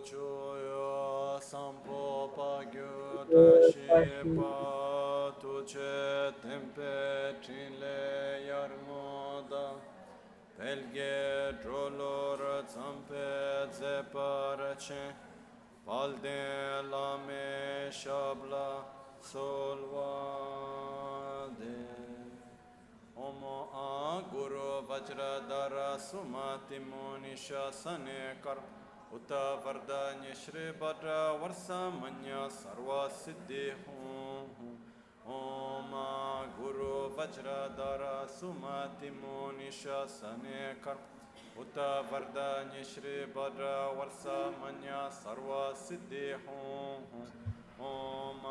choyo sampo pa gyu tashi pa tu che tempe trile yarmoda pelge drolor zampe zeparache palde lame shabla solvade Omo a Guru Vajradhara Sumati Munisha Sanekar Uta Varda Nishri Bhadra Varsa Manya Sarva Siddhi Om a Guru Vajradhara Sumati Munisha Sanekar Uta Varda Nishri Bhadra Varsa Manya Sarva Siddhi Om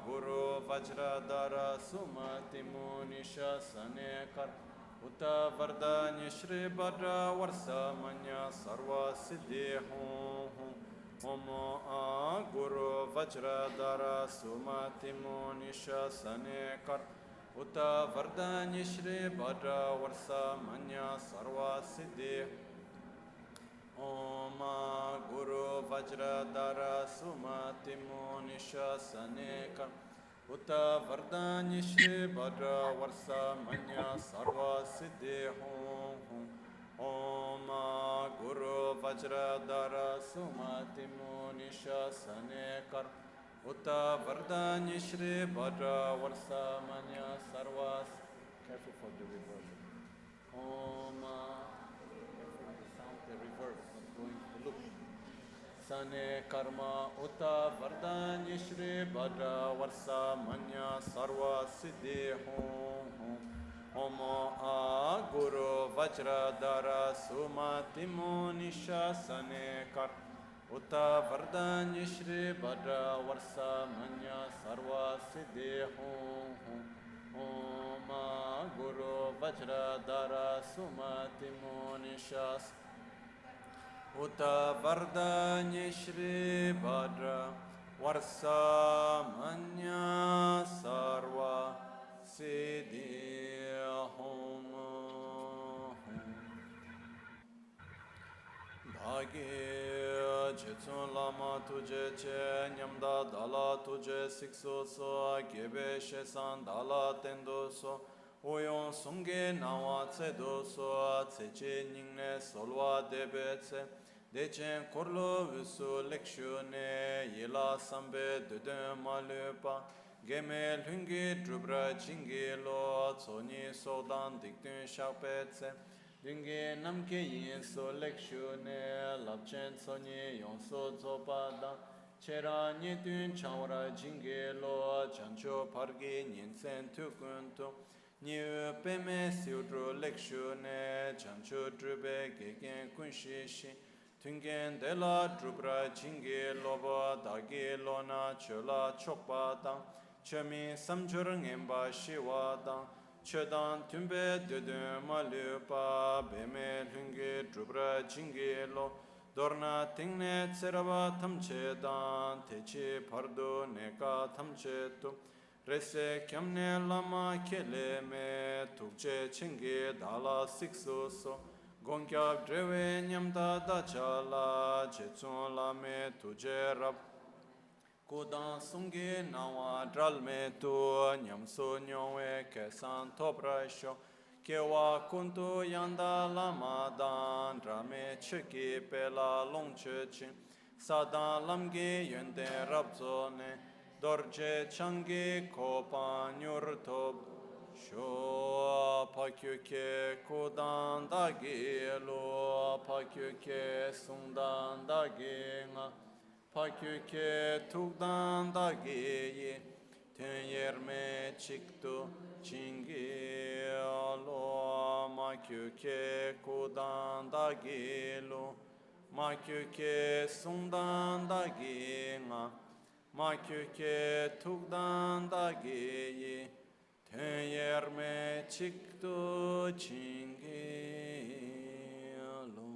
Guru Vajradhara Sumati Munisha Sanekar Uta Vardhanya Shri Bhadra Varsa Manya Sarva Siddhi Om Guru Vajradhara Sumati Munisha Sanekar Uta Vardhanya Shri Bhadra Varsa Manya Sarva Siddhi Om Guru Vajradhara Sumati Munisha Sanekar Uta Vardhanya Shri Bhadra Varsa Manya Sarva Siddhi Om Guru Vajradhara Sumati Munisha Sanekar Uta Vardhanya Shri Bhadra Varsa Manya Sarva. Careful for the reverb. Om the reverb is going to look. Sane karma uta vardanya shri bhadra varsa manya sarva siddhi Om a Guru Vajradhara Sumati Munisha Sanekar Uta Vardanya Shri Bhadra Varsa Manya Sarva Siddhi Om a Guru Vajradhara Sumati Munisha Uta Vardanya Shri Bhadra Varsa Manya Sarva Siddhi Bhagi Jitsun Lama Tuje Che Nyamda Dala Tuje Sikso So Gebe Shesan Dala Tendo So Oyon Sungge Nawa Tsedo So Tseche Ningne Solwa Debe Tse Dechen Korlo Visu Lekshune Yela Sambe Duden Malupa Geme Lungi Drubra Chingi Lo Tsoni Sodan Diktun Shakpe Tse Dunge Namke Yin So Lekshune Lapchen Tsoni Yonso Zopada Chera Nyetun Chawra Chingi Lo Chancho Pargi Nyinsen Tukuntu Nyu Peme Siudro Lekshune Chancho Drube Gegen Kunshishi Tungen de la drubra chingi loba dagi lona chola chokpa dang chomi samchur ngemba shiwa dang chodan tumbe dudun malupa beme lungi drubra chingi lo dorna tingne tseraba tamche dan techi pardo neka tamche tu rese kyamne lama kele me tukche chingi dala sikso so Gonkyab drewe nyamda dachala jetsun lame tuje rab Kudan sungi nawa dralme tu nyamso nyongwe kesan toprasho Kewa kuntu yanda lama dan drame chiki pela longche chin Sadan lamgi yende rabzone dorje changi kopa nyurtob Sho pakyuke kudan dagi lo pakyuke sundan dagi nga pakyuke tukdan dagi ye ten yerme chiktu chingi lo makyuke kudan dagi lo makyuke sundan dagi nga makyuke tukdan dagi ye ten yerme chikto chingi lo.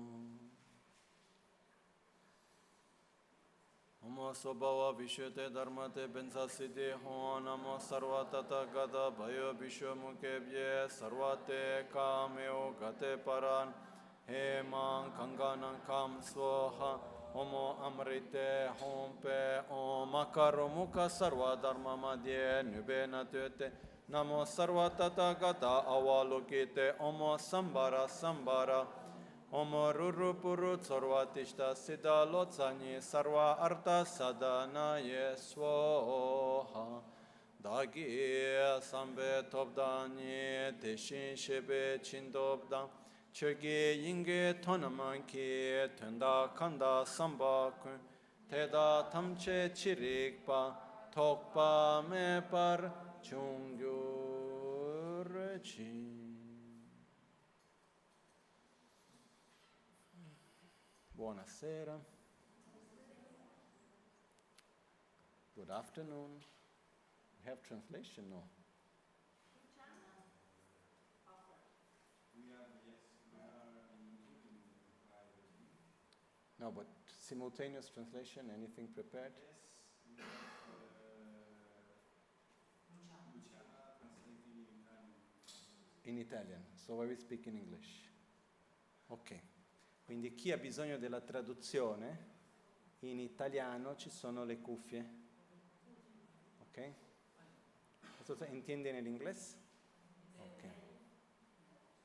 Namo Sobhava Vishwate Dharmate Bensa Siddhi Ho Namo Sarva Tata Gata Bhayo Vishwa Mukebye Sarvate Kameo Gate Paran He Mang Kanganan Kam Swaha Omo Amrite Hompe Om Akaro Mukha Sarva Dharma Madhye Nubena Tyote Namo Sarva Tathagata Avalokite Omo Sambara Sambara Omo Ruru Puru Sarva Tishta Siddha Lotsani Sarva Artha Sadhanaye Swaha Dagi Sambe Topdani Teshin Shebe Chindobdan Chöge Yinge Tonamanki Tenda Kanda Samba Kun Teda Tamche Chirikpa Tokpa Mepar Chungyurchi. Buonasera. Good afternoon. We have translation, no? No, but simultaneous translation, anything prepared? Yes. Luciana translating in Italian. So I will speak in English. Ok. Quindi chi ha bisogno della traduzione, in italiano ci sono le cuffie. Ok? Entiende nell'inglese? Ok.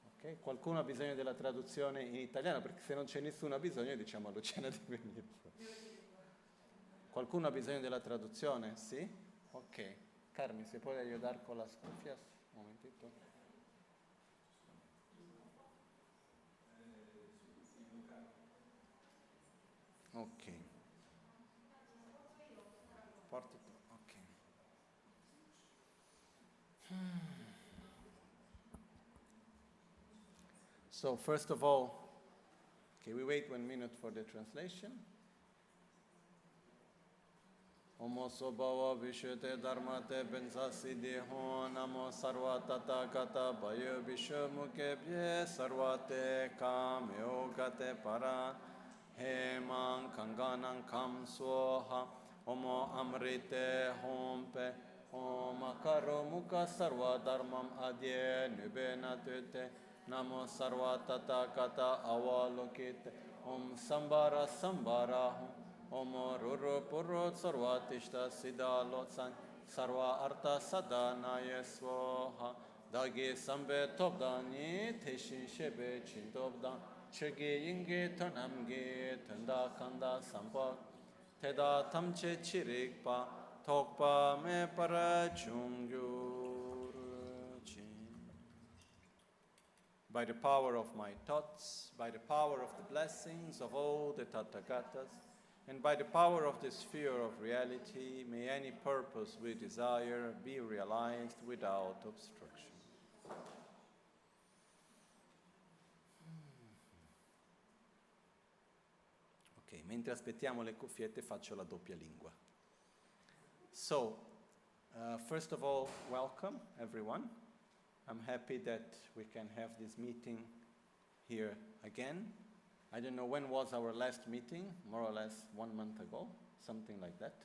Ok. Qualcuno ha bisogno della traduzione in italiano? Perché se non c'è nessuno ha bisogno, diciamo a Luciana di venire. Qualcuno ha bisogno della traduzione? Sì? Ok. Carmi, se puoi aiutare con las cufias? Un momentito. Ok. Porti tu. Ok. So first of all, okay, we wait 1 minute for the translation. Omo Sobhava Vishwate Dharmate Bensasidi Ho Namo Sarva Tathagata Bhayo Vishwamukebhye Sarvate Kamyo Gate Para Hemang Kanganang Kam Swaha Omo Amrite Hompe Om Akaro Mukha Sarva Dharmam Adye Nubena Tute Namo Sarva Tathagata Avalokite Om Sambara Sambara Om Ruru Puru Sarva Tishta Siddha Lotsan Sarva Artha Sadhanaye Swaha Dagi Sambe Topdani Teshin Shebe Chindobdan Chöge Yinge Tonamge Tenda Kanda Sampak Teda Tamche Chirikpa Tokpa Me Para Chungyurchi. By the power of my thoughts, by the power of the blessings of all the Tathagatas, and by the power of the sphere of reality, may any purpose we desire be realized without obstruction. Ok, mentre aspettiamo le cuffiette faccio la doppia lingua. So, first of all, welcome everyone. I'm happy that we can have this meeting here again. I don't know when was our last meeting, more or less 1 month ago, something like that.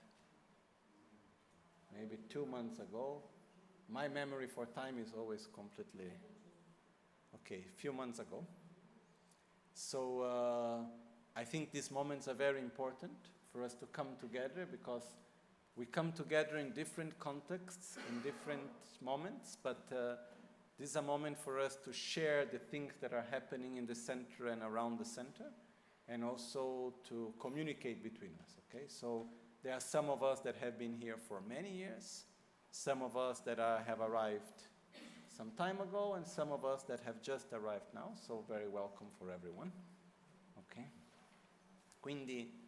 Maybe 2 months ago. My memory for time is always completely, okay, a few months ago. So I think these moments are very important for us to come together because we come together in different contexts, in different moments, but this is a moment for us to share the things that are happening in the center and around the center, and also to communicate between us, okay? So there are some of us that have been here for many years, some of us that have arrived some time ago, and some of us that have just arrived now, so very welcome for everyone, okay? Quindi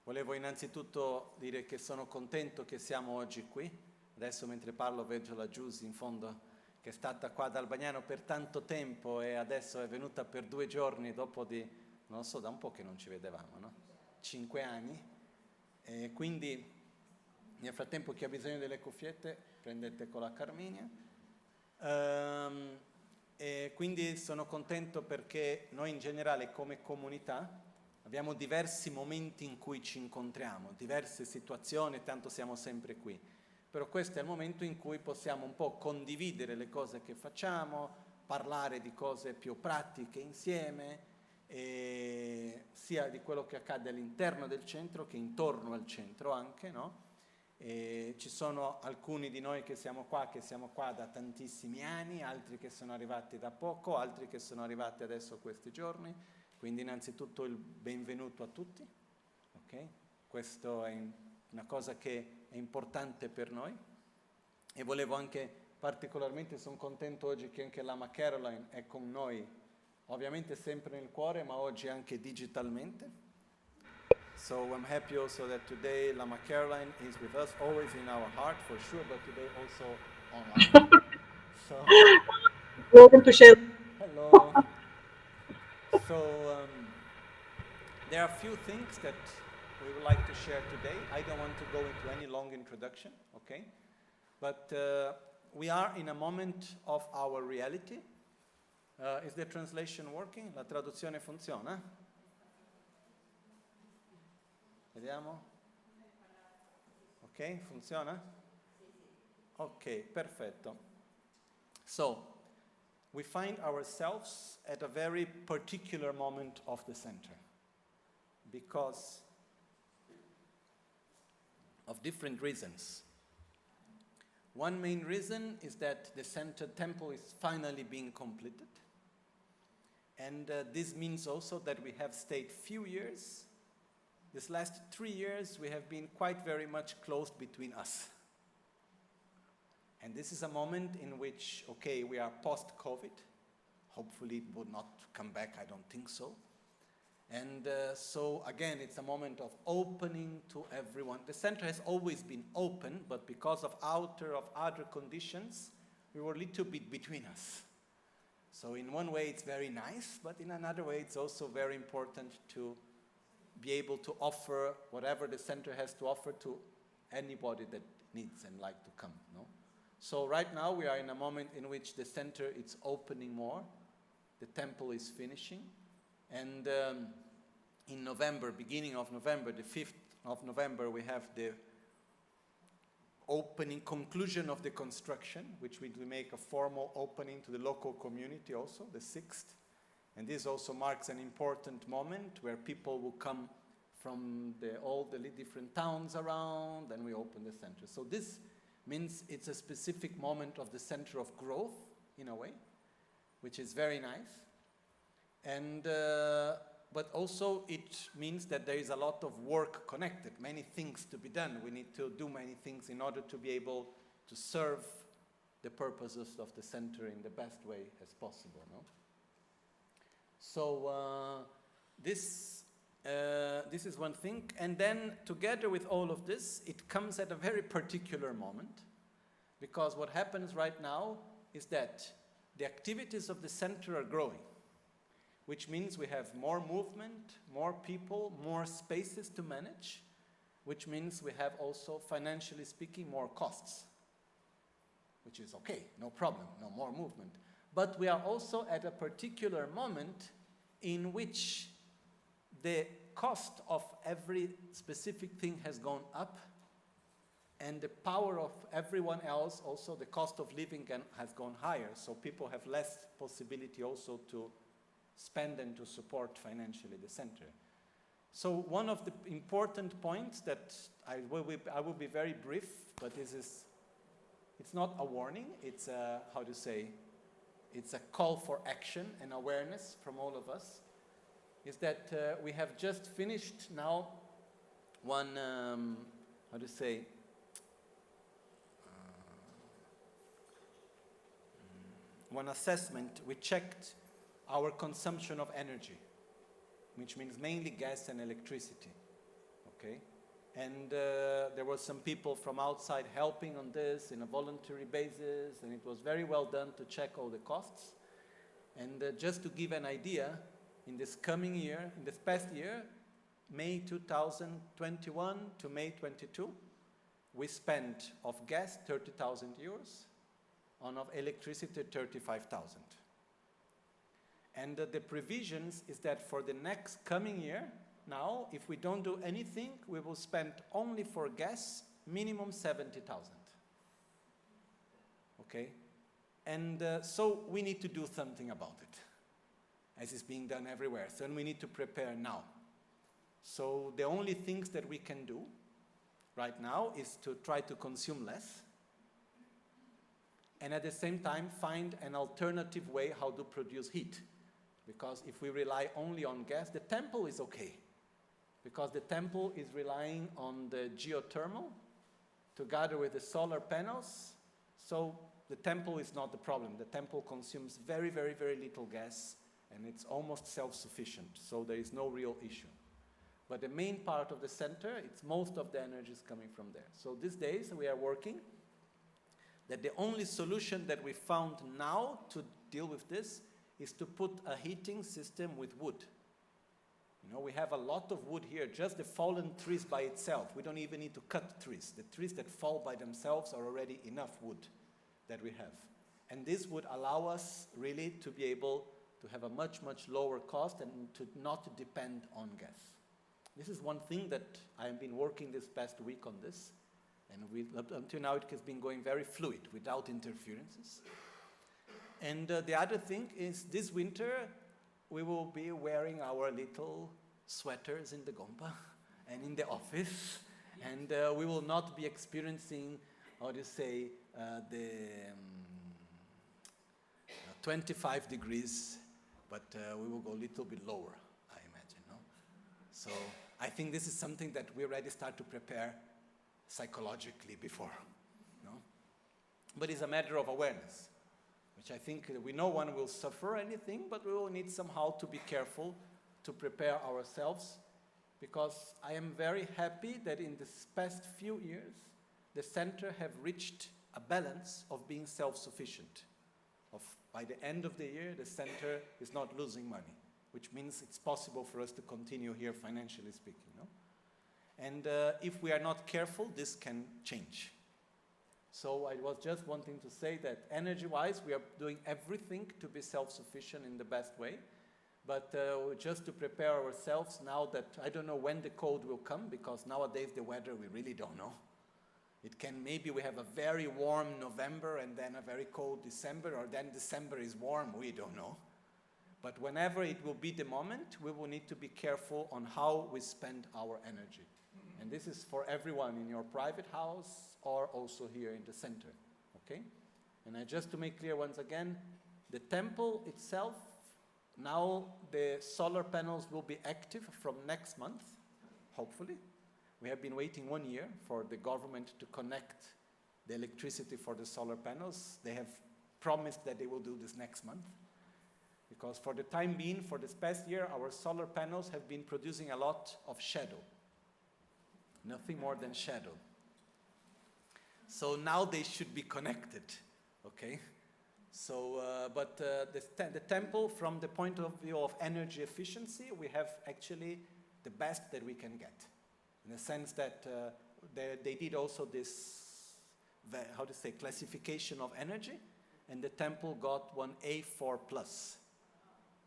volevo innanzitutto dire che sono contento che siamo oggi qui. Adesso mentre parlo vedo la Giusy in fondo che è stata qua ad Albagnano per tanto tempo e adesso è venuta per 2 giorni dopo di, non so, da un po' che non ci vedevamo, no? 5 anni. E quindi nel frattempo chi ha bisogno delle cuffiette prendete con la Carminia. E quindi sono contento perché noi in generale come comunità abbiamo diversi momenti in cui ci incontriamo, diverse situazioni, tanto siamo sempre qui. Però questo è il momento in cui possiamo un po' condividere le cose che facciamo, parlare di cose più pratiche insieme sia di quello che accade all'interno del centro che intorno al centro anche, no? Ci sono alcuni di noi che siamo qua da tantissimi anni, altri che sono arrivati da poco, altri che sono arrivati adesso questi giorni, quindi innanzitutto il benvenuto a tutti, ok? Questo è una cosa che è importante per noi e volevo anche particolarmente, sono contento oggi che anche l'ama Caroline è con noi, ovviamente sempre nel cuore ma oggi anche digitalmente. So I'm happy also that today Lama Caroline is with us, always in our heart for sure, but today also online. So, Welcome to share. hello. So there are a few things that we would like to share today. I don't want to go into any long introduction, okay? But we are in a moment of our reality. Is the translation working? La traduzione funziona? Vediamo? Ok, funziona? Ok, perfetto. So, we find ourselves at a very particular moment of the center because of different reasons. One main reason is that the center temple is finally being completed. And this means also that we have stayed few years. This last 3 years, we have been quite very much closed between us. And this is a moment in which, okay, we are post-COVID. Hopefully it would not come back, I don't think so. And so again, it's a moment of opening to everyone. The center has always been open, but because of other conditions, we were a little bit between us. So in one way it's very nice, but in another way it's also very important to be able to offer whatever the center has to offer to anybody that needs and like to come, no? So right now we are in a moment in which the center is opening more, the temple is finishing, and in November, beginning of November, the 5th of November, we have the opening, conclusion of the construction, which we make a formal opening to the local community also, the 6th. And this also marks an important moment where people will come from all the different towns around, and we open the center. So this means it's a specific moment of the center of growth, in a way, which is very nice. And, but also it means that there is a lot of work connected, many things to be done. We need to do many things in order to be able to serve the purposes of the center in the best way as possible, no? So this is one thing, and then together with all of this, it comes at a very particular moment, because what happens right now is that the activities of the center are growing, which means we have more movement, more people, more spaces to manage, which means we have also, financially speaking, more costs, which is okay, no problem, no more movement. But we are also at a particular moment in which the cost of every specific thing has gone up, and the power of everyone else, also the cost of living has gone higher. So people have less possibility also to spend and to support financially the center. So one of the important points that I will be very brief, but it's not a warning, it's a, how to say, it's a call for action and awareness from all of us, is that we have just finished now one, how to say, one assessment. We checked our consumption of energy, which means mainly gas and electricity, okay? And there were some people from outside helping on this in a voluntary basis, and it was very well done to check all the costs. And just to give an idea, in this coming year, in this past year, May 2021 to May 22, we spent of gas 30,000 euros, on of electricity 35,000. And the provisions is that for the next coming year, now, if we don't do anything, we will spend only for gas minimum 70,000. Okay? And so we need to do something about it. as is being done everywhere. So we need to prepare now. So the only things that we can do right now is to try to consume less, and at the same time find an alternative way how to produce heat. Because if we rely only on gas, the temple is okay. Because the temple is relying on the geothermal together with the solar panels. So the temple is not the problem. The temple consumes very, very, very little gas, and it's almost self-sufficient. So there is no real issue. But the main part of the center, it's most of the energy is coming from there. So these days we are working that the only solution that we found now to deal with this is to put a heating system with wood. You know, we have a lot of wood here, just the fallen trees by itself. We don't even need to cut trees. The trees that fall by themselves are already enough wood that we have. And this would allow us really to be able to have a much, much lower cost and to not depend on gas. This is one thing that I have been working this past week on this. And until now it has been going very fluid, without interferences. And the other thing is this winter we will be wearing our little sweaters in the Gompa and in the office. And we will not be experiencing, how do you say, the 25 degrees, but we will go a little bit lower, I imagine. No? So I think this is something that we already start to prepare psychologically before. No? But it's a matter of awareness, which I think we no one will suffer anything, but we will need somehow to be careful to prepare ourselves, because I am very happy that in this past few years, the center have reached a balance of being self-sufficient. By the end of the year, the center is not losing money, which means it's possible for us to continue here financially speaking. No? And if we are not careful, this can change. So I was just wanting to say that energy-wise, we are doing everything to be self-sufficient in the best way. But just to prepare ourselves now that I don't know when the cold will come, because nowadays the weather we really don't know. It can, maybe we have a very warm November and then a very cold December, or then December is warm, we don't know. But whenever it will be the moment, we will need to be careful on how we spend our energy. And this is for everyone in your private house or also here in the center, okay? And just to make clear once again, the temple itself, now the solar panels will be active from next month, hopefully. We have been waiting 1 year for the government to connect the electricity for the solar panels. They have promised that they will do this next month. Because for the time being, for this past year, our solar panels have been producing a lot of shadow. Nothing more than shadow. So now they should be connected, okay? So, the temple, from the point of view of energy efficiency, we have actually the best that we can get. In the sense that they did also this, how to say, classification of energy, and the temple got one A4+,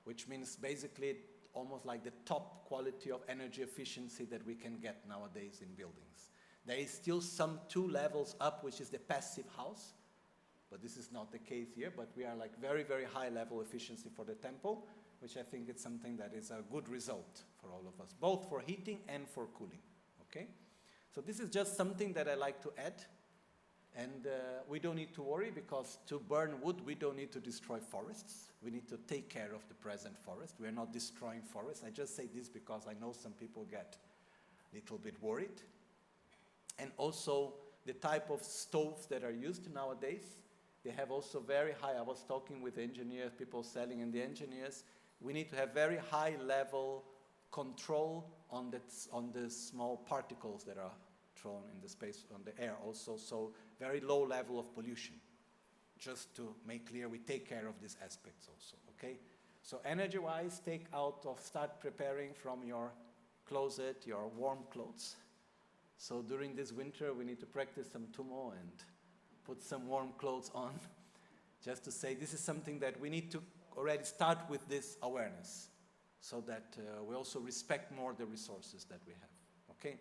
which means basically almost like the top quality of energy efficiency that we can get nowadays in buildings. There is still some 2 levels up, which is the passive house, but this is not the case here, but we are like very, very high level efficiency for the temple, which I think is something that is a good result for all of us, both for heating and for cooling, okay? So this is just something that I like to add, and we don't need to worry, because to burn wood, we don't need to destroy forests. We need to take care of the present forest. We are not destroying forests. I just say this because I know some people get a little bit worried. And also, the type of stoves that are used nowadays, they have also very high, I was talking with engineers, people selling, and the engineers, we need to have very high level control on the small particles that are thrown in the space, on the air also, so very low level of pollution. Just to make clear, we take care of these aspects also, okay? So energy-wise, start preparing from your closet, your warm clothes. So during this winter, we need to practice some tumo and put some warm clothes on, just to say this is something that we need to already start with this awareness, so that we also respect more the resources that we have, okay?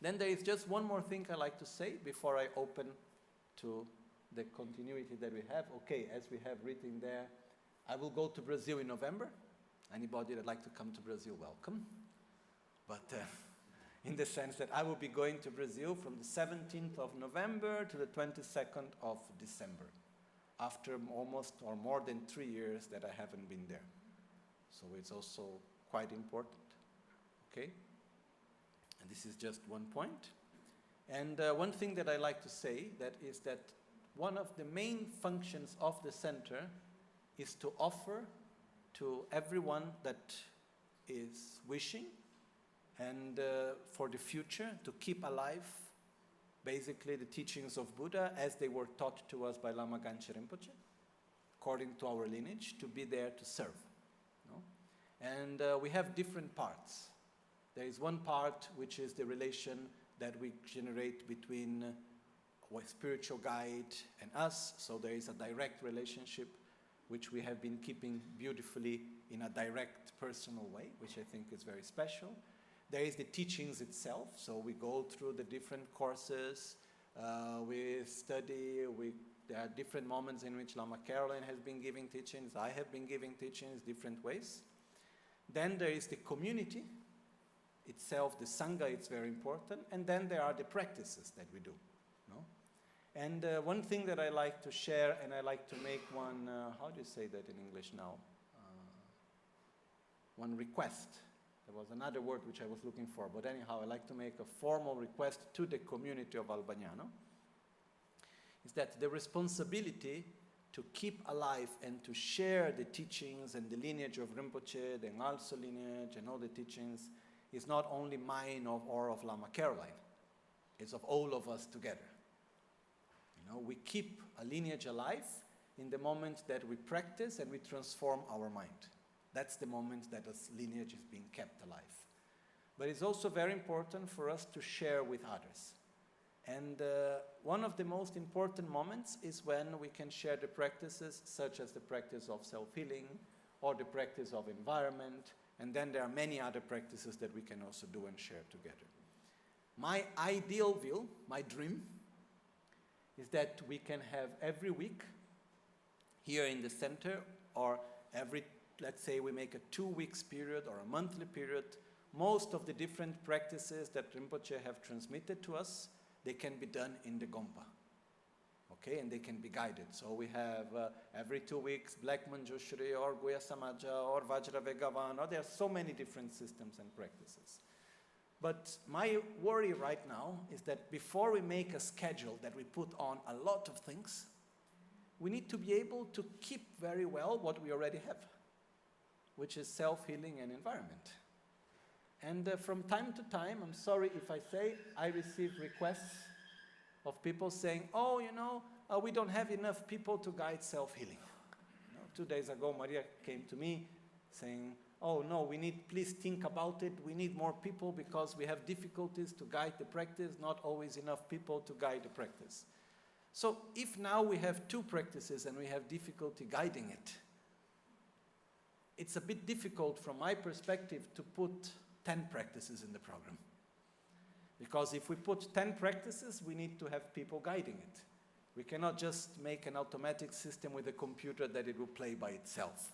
Then there is just one more thing I like to say before I open to the continuity that we have. Okay, as we have written there, I will go to Brazil in November. Anybody that'd like to come to Brazil, welcome. But in the sense that I will be going to Brazil from the 17th of November to the 22nd of December, after almost or more than 3 years that I haven't been there. So it's also quite important, okay? And this is just one point. And one thing that I like to say that is that one of the main functions of the center is to offer to everyone that is wishing and for the future to keep alive basically the teachings of Buddha as they were taught to us by Lama Ganchen Rinpoche, according to our lineage, to be there to serve. No? And we have different parts. There is one part which is the relation that we generate between a spiritual guide and us, so there is a direct relationship which we have been keeping beautifully in a direct personal way, which I think is very special. There is the teachings itself, so we go through the different courses, we study, there are different moments in which Lama Caroline has been giving teachings, I have been giving teachings different ways. Then there is the community itself, the Sangha, it's very important, and then there are the practices that we do. No? And one thing that I like to share, and I like to make one, how do you say that in English now? One request. There was another word which I was looking for, but anyhow, I like to make a formal request to the community of Albagnano, is that the responsibility to keep alive and to share the teachings and the lineage of Rinpoche, the NgalSo lineage and all the teachings, is not only mine or of Lama Caroline, it's of all of us together. You know, we keep a lineage alive in the moment that we practice and we transform our mind. That's the moment that this lineage is being kept alive. But it's also very important for us to share with others. And one of the most important moments is when we can share the practices, such as the practice of self-healing or the practice of environment, and then there are many other practices that we can also do and share together. My ideal view, my dream, is that we can have every week here in the center, or every, let's say we make a 2 weeks period or a monthly period, most of the different practices that Rinpoche have transmitted to us, they can be done in the Gompa. Okay, and they can be guided. So we have every 2 weeks Black Manjushri or Guya Samaja or Vajravegavan, or there are so many different systems and practices. But my worry right now is that before we make a schedule that we put on a lot of things, we need to be able to keep very well what we already have, which is self-healing and environment. And from time to time, I'm sorry if I say, I receive requests of people saying, oh, you know, we don't have enough people to guide self-healing. You know, 2 days ago, Maria came to me saying, oh no, we need, please think about it, we need more people because we have difficulties to guide the practice, not always enough people to guide the practice. So if now we have 2 practices and we have difficulty guiding it, it's a bit difficult from my perspective to put 10 practices in the program. Because if we put 10 practices, we need to have people guiding it. We cannot just make an automatic system with a computer that it will play by itself.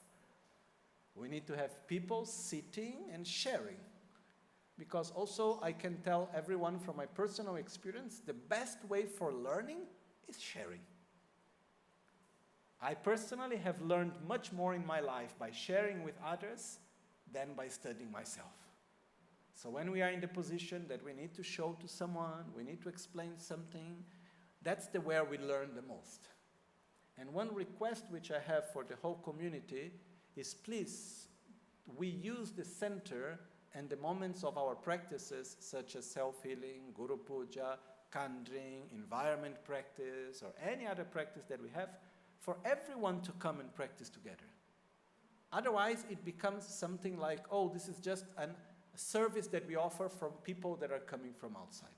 We need to have people sitting and sharing. Because also I can tell everyone from my personal experience, the best way for learning is sharing. I personally have learned much more in my life by sharing with others than by studying myself. So when we are in the position that we need to show to someone, we need to explain something, that's where we learn the most. And one request which I have for the whole community is, please, we use the center and the moments of our practices, such as self-healing, Guru Puja, Kandring, environment practice, or any other practice that we have, for everyone to come and practice together. Otherwise, it becomes something like, oh, this is just a service that we offer from people that are coming from outside.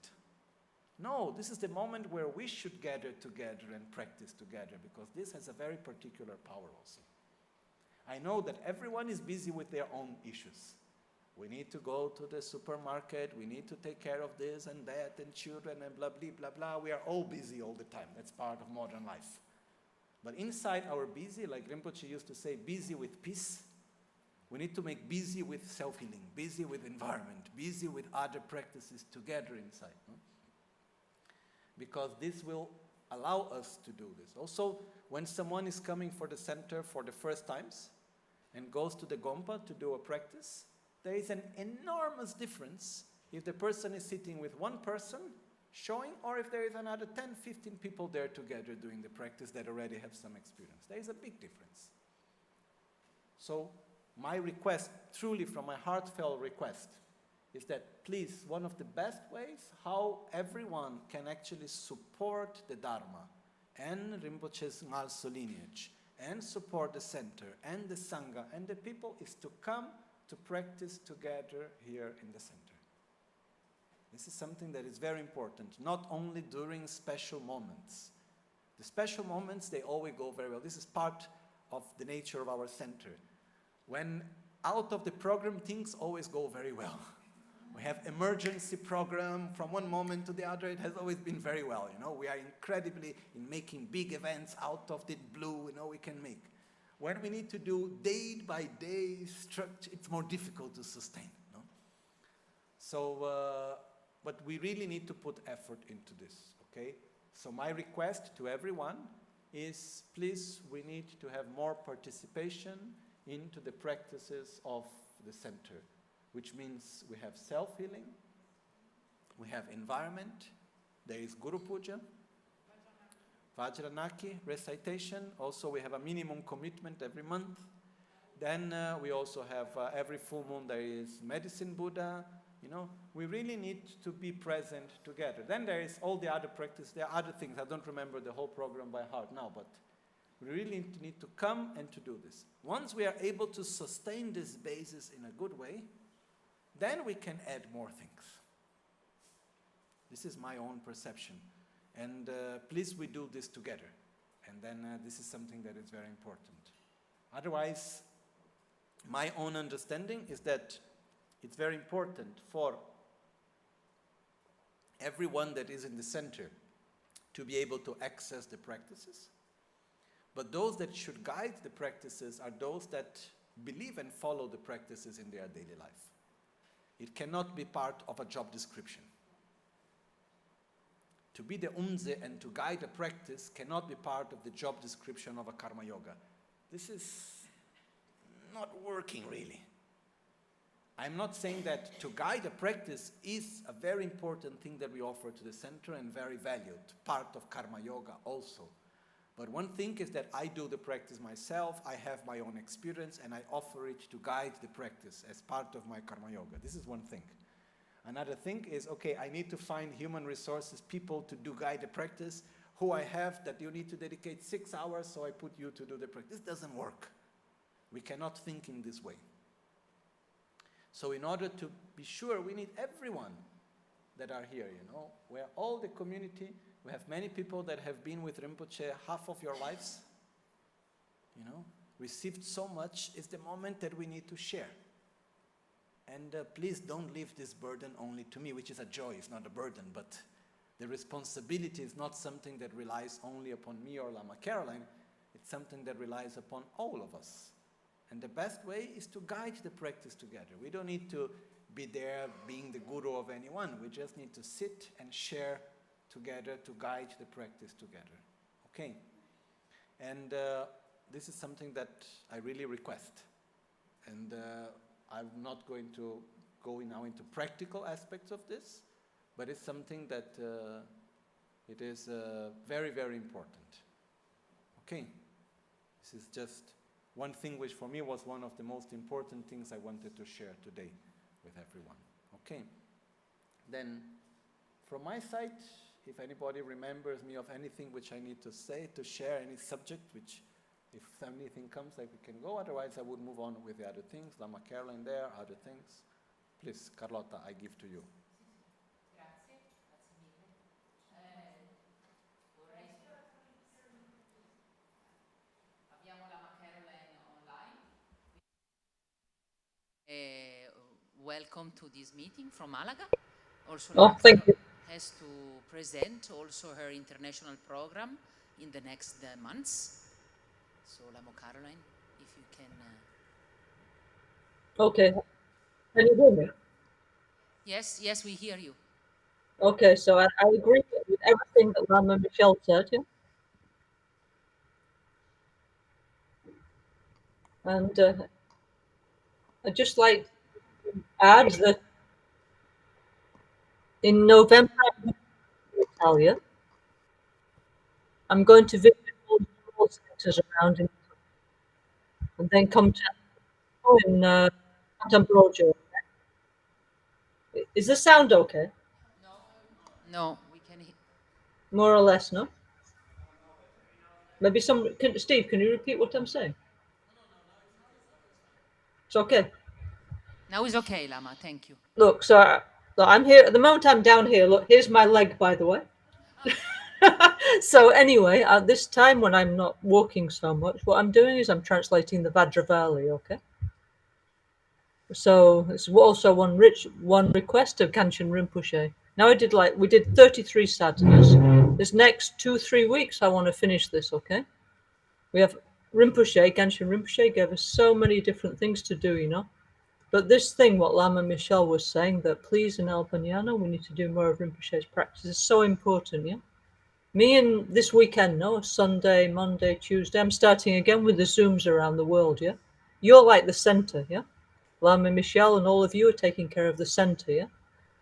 No, this is the moment where we should gather together and practice together, because this has a very particular power also. I know that everyone is busy with their own issues. We need to go to the supermarket, we need to take care of this and that, and children and blah, blah, blah, blah. We are all busy all the time. That's part of modern life. But inside our busy, like Rinpoche used to say, busy with peace, we need to make busy with self-healing, busy with environment, busy with other practices together inside. No? Because this will allow us to do this. Also, when someone is coming for the center for the first times and goes to the Gompa to do a practice, there is an enormous difference if the person is sitting with one person showing, or if there is another 10, 15 people there together doing the practice that already have some experience. There is a big difference. So my request, truly from my heartfelt request, is that please, one of the best ways how everyone can actually support the Dharma and Rinpoche's NgalSo lineage and support the center and the Sangha and the people is to come to practice together here in the center. This is something that is very important, not only during special moments. The special moments, they always go very well. This is part of the nature of our center. When out of the program, things always go very well. We have emergency program from one moment to the other. It has always been very well. You know, we are incredibly in making big events out of the blue. You know, we can make. When we need to do day by day structure, it's more difficult to sustain. No? So, but we really need to put effort into this. Okay. So my request to everyone is, please, we need to have more participation into the practices of the center, which means we have self-healing, we have environment, there is Guru Puja, Vajranaki recitation, also we have a minimum commitment every month. Then we also have every full moon there is Medicine Buddha. You know, we really need to be present together. Then there is all the other practice, there are other things. I don't remember the whole program by heart now, but we really need to come and to do this. Once we are able to sustain this basis in a good way, then we can add more things. This is my own perception. And please, we do this together. And then this is something that is very important. Otherwise, my own understanding is that it's very important for everyone that is in the center to be able to access the practices. But those that should guide the practices are those that believe and follow the practices in their daily life. It cannot be part of a job description. To be the umze and to guide a practice cannot be part of the job description of a karma yoga. This is not working really. I'm not saying that to guide a practice is a very important thing that we offer to the center and very valued, part of karma yoga also. But one thing is that I do the practice myself, I have my own experience, and I offer it to guide the practice as part of my karma yoga. This is one thing. Another thing is, okay, I need to find human resources, people to do guide the practice, who I have that you need to dedicate 6 hours, so I put you to do the practice. This doesn't work. We cannot think in this way. So in order to be sure, we need everyone that are here, you know. We're all the community. We have many people that have been with Rinpoche half of your lives, you know, received so much. It's the moment that we need to share. And please don't leave this burden only to me, which is a joy, it's not a burden, but the responsibility is not something that relies only upon me or Lama Caroline. It's something that relies upon all of us. And the best way is to guide the practice together. We don't need to be there being the guru of anyone. We just need to sit and share together to guide the practice together. Okay? And this is something that I really request. And I'm not going to go now into practical aspects of this, but it's something that it is very, very important. Okay? This is just one thing which for me was one of the most important things I wanted to share today with everyone. Okay? Then, from my side, if anybody remembers me of anything which I need to say, to share any subject, which if anything comes, like we can go. Otherwise, I would move on with the other things. Lama Caroline there, other things. Please, Carlotta, I give to you. Grazie, grazie mille. Vorrei... Abbiamo la Caroline online. Welcome to this meeting from Malaga. Also, thank you. has to present also her international program in the next months. So, Lamo Caroline, if you can. Okay. Can you hear me? Yes, yes, we hear you. Okay, so I agree with everything that Lama Michelle said, yeah. And I'd just like to add that in November, I'm going to Italia. I'm going to visit all the small centres around and then come to in Sant'Ambrogio. Is the sound okay? No, we can. More or less, no? Maybe Steve, can you repeat what I'm saying? It's okay. Now it's okay, Lama. Thank you. Look, so I'm here at the moment. I'm down here. Look, here's my leg, by the way. So anyway, at this time when I'm not walking so much, what I'm doing is I'm translating the Vajravali. Okay. So it's also one request of Kanchan Rinpoche. Now we did 33 sadhanas. This next 2-3 weeks, I want to finish this. Okay. We have Rinpoche, Kanchan Rinpoche gave us so many different things to do, you know. But this thing, what Lama Michelle was saying, that please in Albaniano, we need to do more of Rinpoche's practice, is so important, yeah? Me and this weekend, no, Sunday, Monday, Tuesday, I'm starting again with the Zooms around the world, yeah? You're like the center, yeah? Lama Michelle and all of you are taking care of the center, yeah?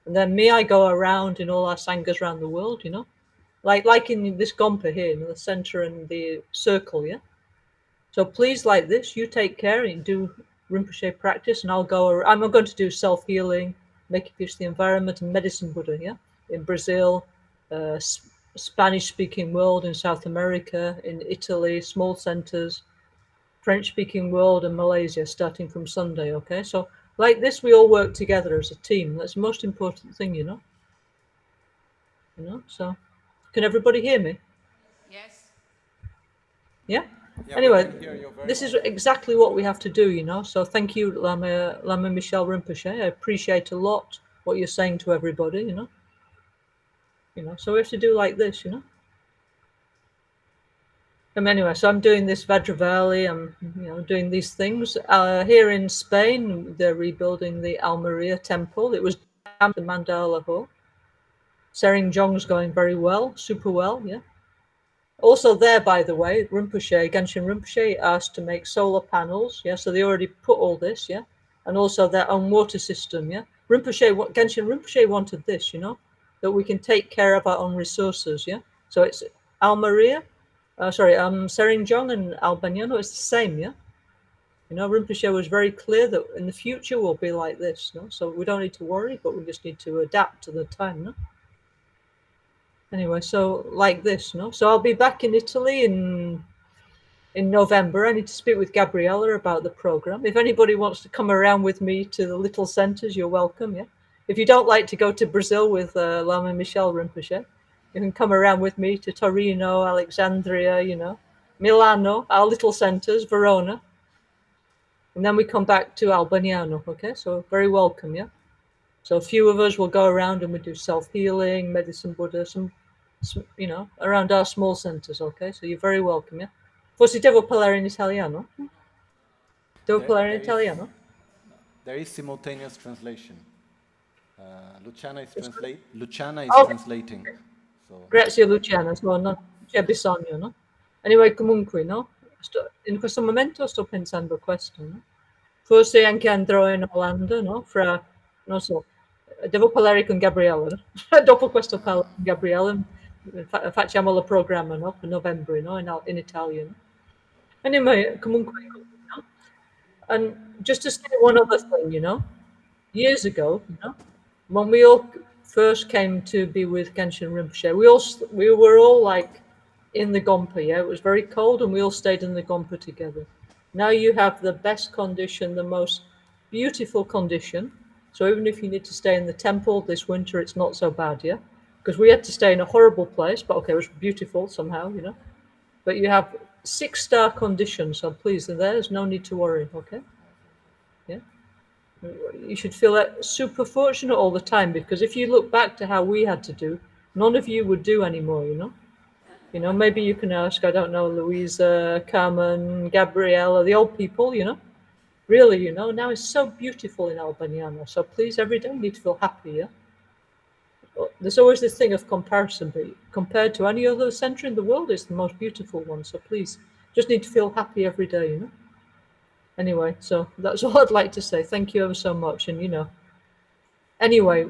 And then me, I go around in all our sanghas around the world, you know? Like in this Gompa here, you know, the center and the circle, yeah? So please, like this, you take care and do Rinpoche practice, and I'm going to do self-healing, making peace with the environment, and medicine Buddha, yeah? In Brazil, Spanish-speaking world in South America, in Italy, small centers, French-speaking world, and Malaysia, starting from Sunday, okay? So like this, we all work together as a team. That's the most important thing, you know? So can everybody hear me? Yes. Yeah? Yeah, Anyway, we can hear you very this well. is exactly what we have to do, you know. So thank you, Lama Michelle Rinpoche. I appreciate a lot what you're saying to everybody, you know. So we have to do like this, you know. Anyway, so I'm doing this Vajravali. I'm, doing these things. Here in Spain, they're rebuilding the Almeria temple. It was the Mandala Hall. Sering Jong's going very well, super well, yeah. Also there, by the way, Genshin Rinpoche asked to make solar panels, yeah, so they already put all this, yeah, and also their own water system, yeah. Genshin Rinpoche wanted this, you know, that we can take care of our own resources, yeah. So it's Seringjong and Albaniano, it's the same, yeah. Rinpoche was very clear that in the future we'll be like this, no? So we don't need to worry, but we just need to adapt to the time, no? Anyway, so like this, no? So I'll be back in Italy in November. I need to speak with Gabriella about the program. If anybody wants to come around with me to the little centers, you're welcome, yeah? If you don't like to go to Brazil with Lama Michelle Rinpoche, you can come around with me to Torino, Alexandria, Milano, our little centers, Verona. And then we come back to Albaniano, okay? So very welcome, yeah? So a few of us will go around and we do self-healing, medicine Buddha, some around our small centers, okay? So you're very welcome, yeah? Forse devo parlare in italiano? Devo parlare in italiano? There is simultaneous translation. Luciana is Oh, translating. So. Grazie Luciana, so non c'è bisogno, no? Anyway, comunque, no? In questo momento sto pensando a questo, no? Forse anche andrò in Olanda, no? Non so, devo parlare con Gabriella. Dopo questo parlo con Gabriella, facciamo il programma, no? Per novembre, no? In Italian. Anyway, comunque, no? And just to say one other thing, years ago, when we all first came to be with Genshin Rinpoche, we were all like in the Gompa, yeah? It was very cold and we all stayed in the Gompa together. Now you have the best condition, the most beautiful condition. So even if you need to stay in the temple this winter, it's not so bad, yeah? Because we had to stay in a horrible place, but okay, it was beautiful somehow, But you have 6-star conditions, so please, there's no need to worry, okay? Yeah? You should feel that super fortunate all the time, because if you look back to how we had to do, none of you would do anymore, You know, maybe you can ask, I don't know, Louisa, Carmen, Gabriella, the old people, you know. Really, you know, now it's so beautiful in Albaniano. So please, every day you need to feel happy, yeah? There's always this thing of comparison, but compared to any other centre in the world, it's the most beautiful one. So please, just need to feel happy every day, you know? Anyway, so that's all I'd like to say. Thank you ever so much. And, you know, anyway,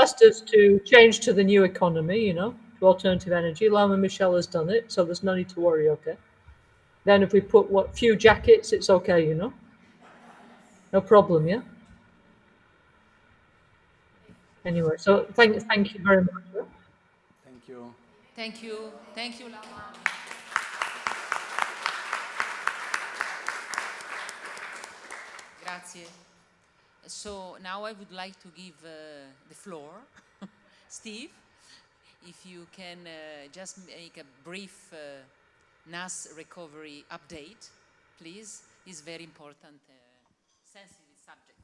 asked us to change to the new economy, you know, to alternative energy. Lama Michelle has done it, so there's no need to worry, okay? Then if we put what few jackets, it's okay, you know? No problem, yeah? Anyway, so thank you very much. Yeah? Thank you. Thank you, Lama. Grazie. So now I would like to give the floor, Steve, if you can just make a brief NAS recovery update, please. It's very important, sensitive subject.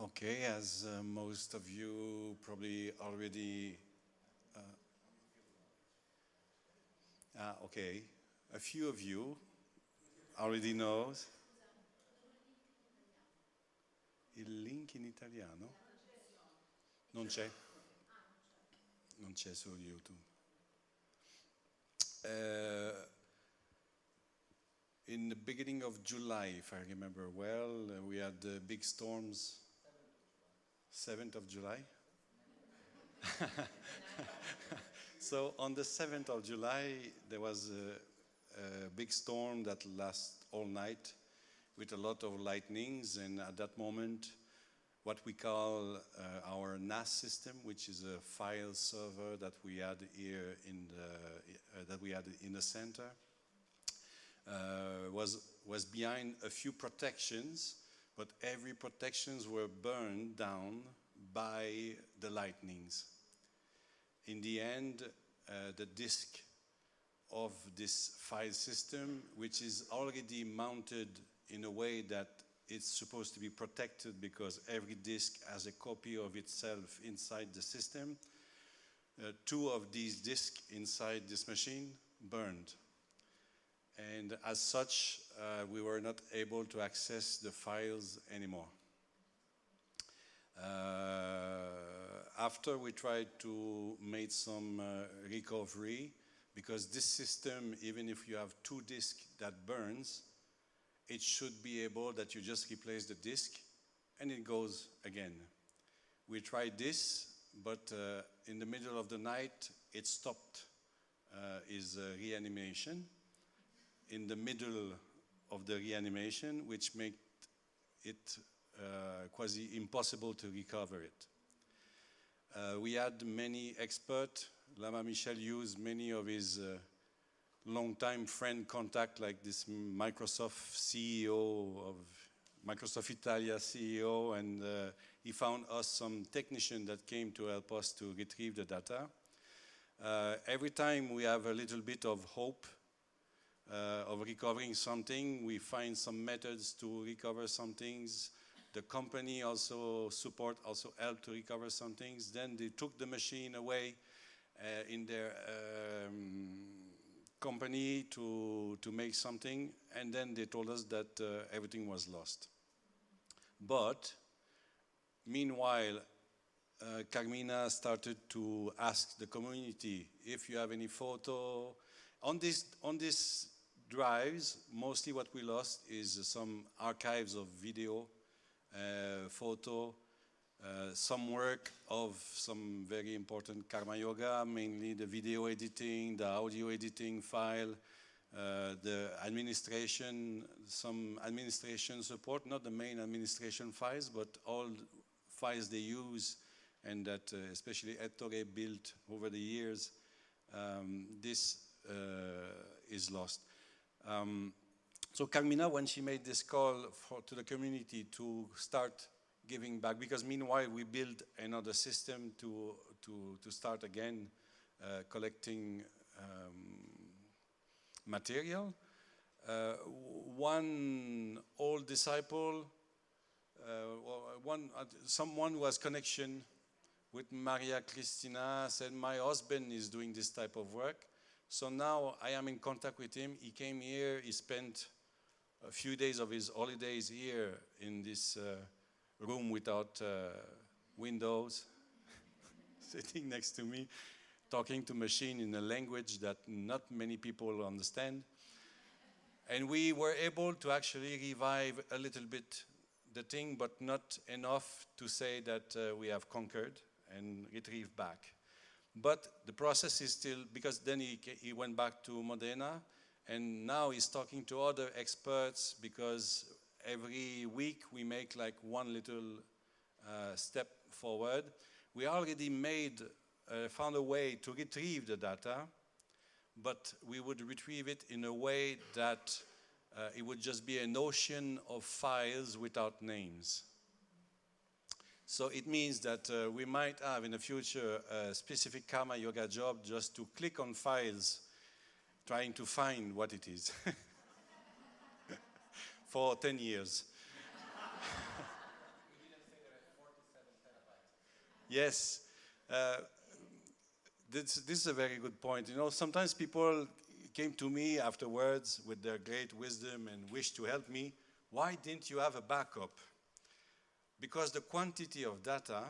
Okay, as most of you probably already, okay, a few of you already know. Il link in italiano? Non c'è? Non c'è su YouTube. In the beginning of July, if I remember well, we had big storms. 7th of July? So on the 7th of July, there was a big storm that lasted all night with a lot of lightnings, and at that moment, what we call our NAS system, which is a file server that we had here in the center, was behind a few protections, but every protections were burned down by the lightnings. In the end, the disk of this file system, which is already mounted in a way that it's supposed to be protected because every disk has a copy of itself inside the system, 2 of these disks inside this machine burned. And as such, we were not able to access the files anymore. After we tried to make some recovery, because this system, even if you have 2 disks that burns, it should be able that you just replace the disk and it goes again. We tried this, but in the middle of the night, it stopped its reanimation. In the middle of the reanimation, which made it quasi impossible to recover it. We had many experts. Lama Michel used many of his long-time friend contact, like this Microsoft CEO of Microsoft Italia CEO, and he found us some technician that came to help us to retrieve the data. Every time we have a little bit of hope of recovering something, we find some methods to recover some things. The company also helped to recover some things. Then they took the machine away in their company to make something, and then they told us that everything was lost. But meanwhile, Carmina started to ask the community if you have any photo. On these drives, mostly what we lost is some archives of video, photo, some work of some very important Karma Yoga, mainly the video editing, the audio editing file, the administration, some administration support, not the main administration files, but all files they use and that especially Ettore built over the years. This is lost. So Carmina, when she made this call to the community to start giving back, because meanwhile we built another system to start again collecting material. One old disciple, someone who has connection with Maria Cristina, said, my husband is doing this type of work. So now I am in contact with him. He came here, he spent a few days of his holidays here in this room without windows, sitting next to me, talking to machine in a language that not many people understand. And we were able to actually revive a little bit the thing, but not enough to say that we have conquered and retrieved back. But the process is still, because then he went back to Modena, and now he's talking to other experts, because every week we make like one little step forward. We already found a way to retrieve the data, but we would retrieve it in a way that it would just be an ocean of files without names. So it means that we might have in the future a specific karma yoga job just to click on files, trying to find what it is for 10 years. Yes. This is a very good point. You know, sometimes people came to me afterwards with their great wisdom and wished to help me. Why didn't you have a backup? Because the quantity of data,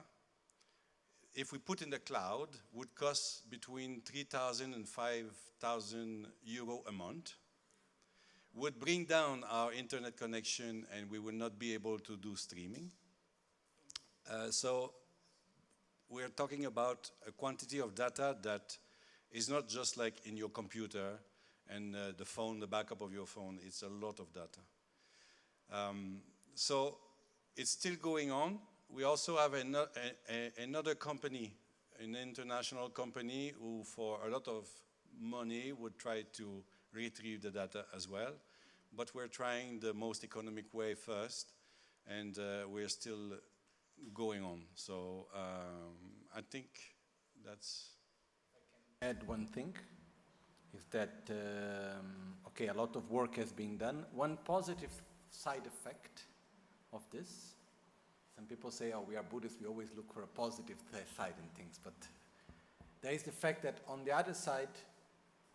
if we put in the cloud, would cost between 3,000 and 5,000 euro a month, would bring down our internet connection, and we would not be able to do streaming. So we're talking about a quantity of data that is not just like in your computer and the phone, the backup of your phone. It's a lot of data. So it's still going on. We also have another company, an international company, who for a lot of money would try to retrieve the data as well. But we're trying the most economic way first, and we're still going on. So I think that's... I can add one thing, is that, okay, a lot of work has been done. One positive side effect of this, some people say, oh, we are Buddhists, we always look for a positive side in things, but there is the fact that on the other side,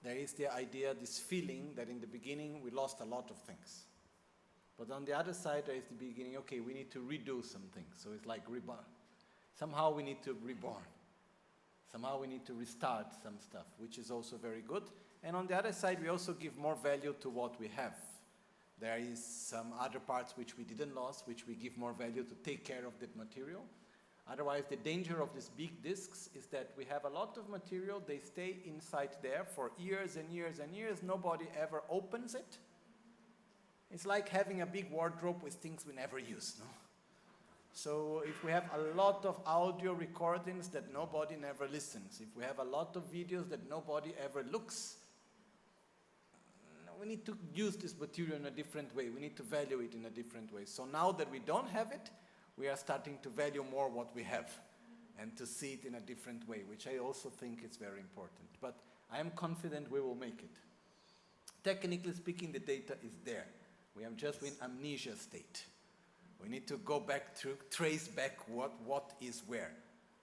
there is the idea, this feeling that in the beginning we lost a lot of things. But on the other side, there is the beginning, okay, we need to redo some things. So it's like reborn. Somehow we need to reborn. Somehow we need to restart some stuff, which is also very good. And on the other side, we also give more value to what we have. There is some other parts which we didn't lose, which we give more value to take care of that material. Otherwise, the danger of these big discs is that we have a lot of material, they stay inside there for years and years and years, nobody ever opens it. It's like having a big wardrobe with things we never use, no? So if we have a lot of audio recordings that nobody never listens, if we have a lot of videos that nobody ever looks, we need to use this material in a different way. We need to value it in a different way. So now that we don't have it, we are starting to value more what we have and to see it in a different way, which I also think is very important. But I am confident we will make it. Technically speaking, the data is there. We are just in amnesia state. We need to go back to trace back what is where,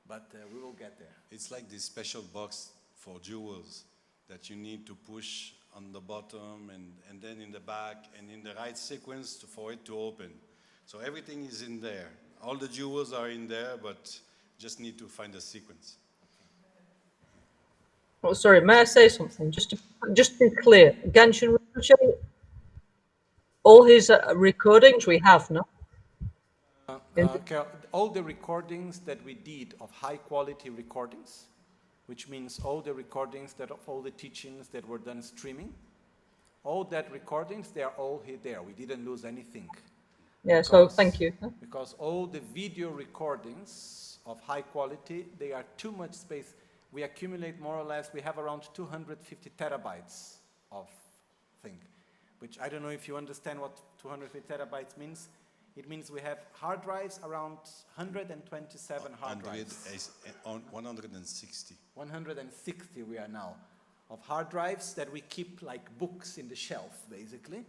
but we will get there. It's like this special box for jewels that you need to push on the bottom and then in the back and in the right sequence for it to open. So everything is in there. All the jewels are in there, but just need to find a sequence. Oh, sorry, may I say something? Just to be clear, Genshin Rinpoche, all his recordings we have, no? All the recordings that we did of high quality recordings, which means all the recordings of all the teachings that were done streaming, all that recordings, they are all there. We didn't lose anything. Yeah, so thank you. Because all the video recordings of high quality, they are too much space. We accumulate more or less, we have around 250 terabytes of thing, which I don't know if you understand what 250 terabytes means. It means we have hard drives, around 127 hard drives. 160. 160 we are now, of hard drives that we keep like books in the shelf, basically.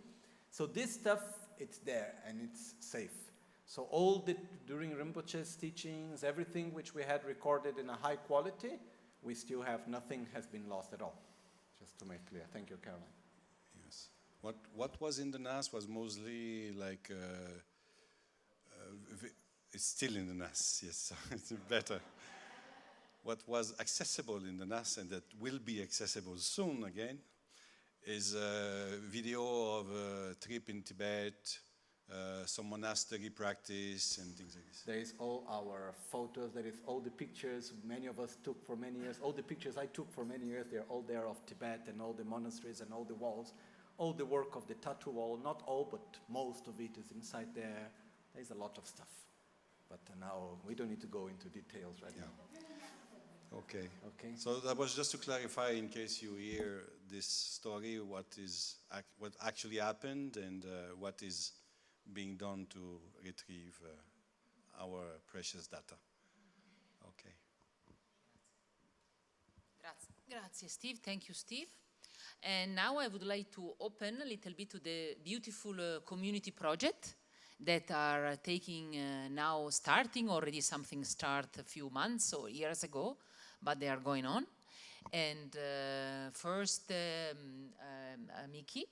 So this stuff, it's there and it's safe. So all the, during Rinpoche's teachings, everything which we had recorded in a high quality, we still have, nothing has been lost at all. Just to make clear. Thank you, Caroline. Yes. What was in the NAS was mostly like, it's still in the NAS, yes, it's better. What was accessible in the NAS and that will be accessible soon again is a video of a trip in Tibet, some monastery practice and things like this. There is all our photos, there is all the pictures many of us took for many years, all the pictures I took for many years, they're all there of Tibet and all the monasteries and all the walls, all the work of the tattoo wall, not all, but most of it is inside there. There's a lot of stuff. But now we don't need to go into details right now. Okay. Okay. So that was just to clarify, in case you hear this story, what actually happened and what is being done to retrieve our precious data. Okay. Grazie, Steve. Thank you, Steve. And now I would like to open a little bit to the beautiful community project that are taking now starting, already something start a few months or years ago, but they are going on. And first, Miki,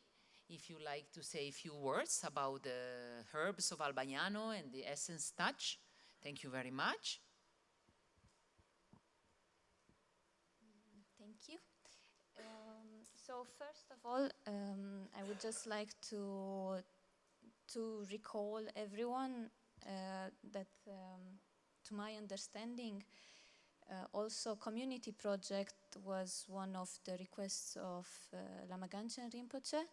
if you like to say a few words about the herbs of Albagnano and the essence touch. Thank you very much. Thank you. So first of all, I would just like to recall everyone that, to my understanding, also community project was one of the requests of Lama Ganchen Rinpoche,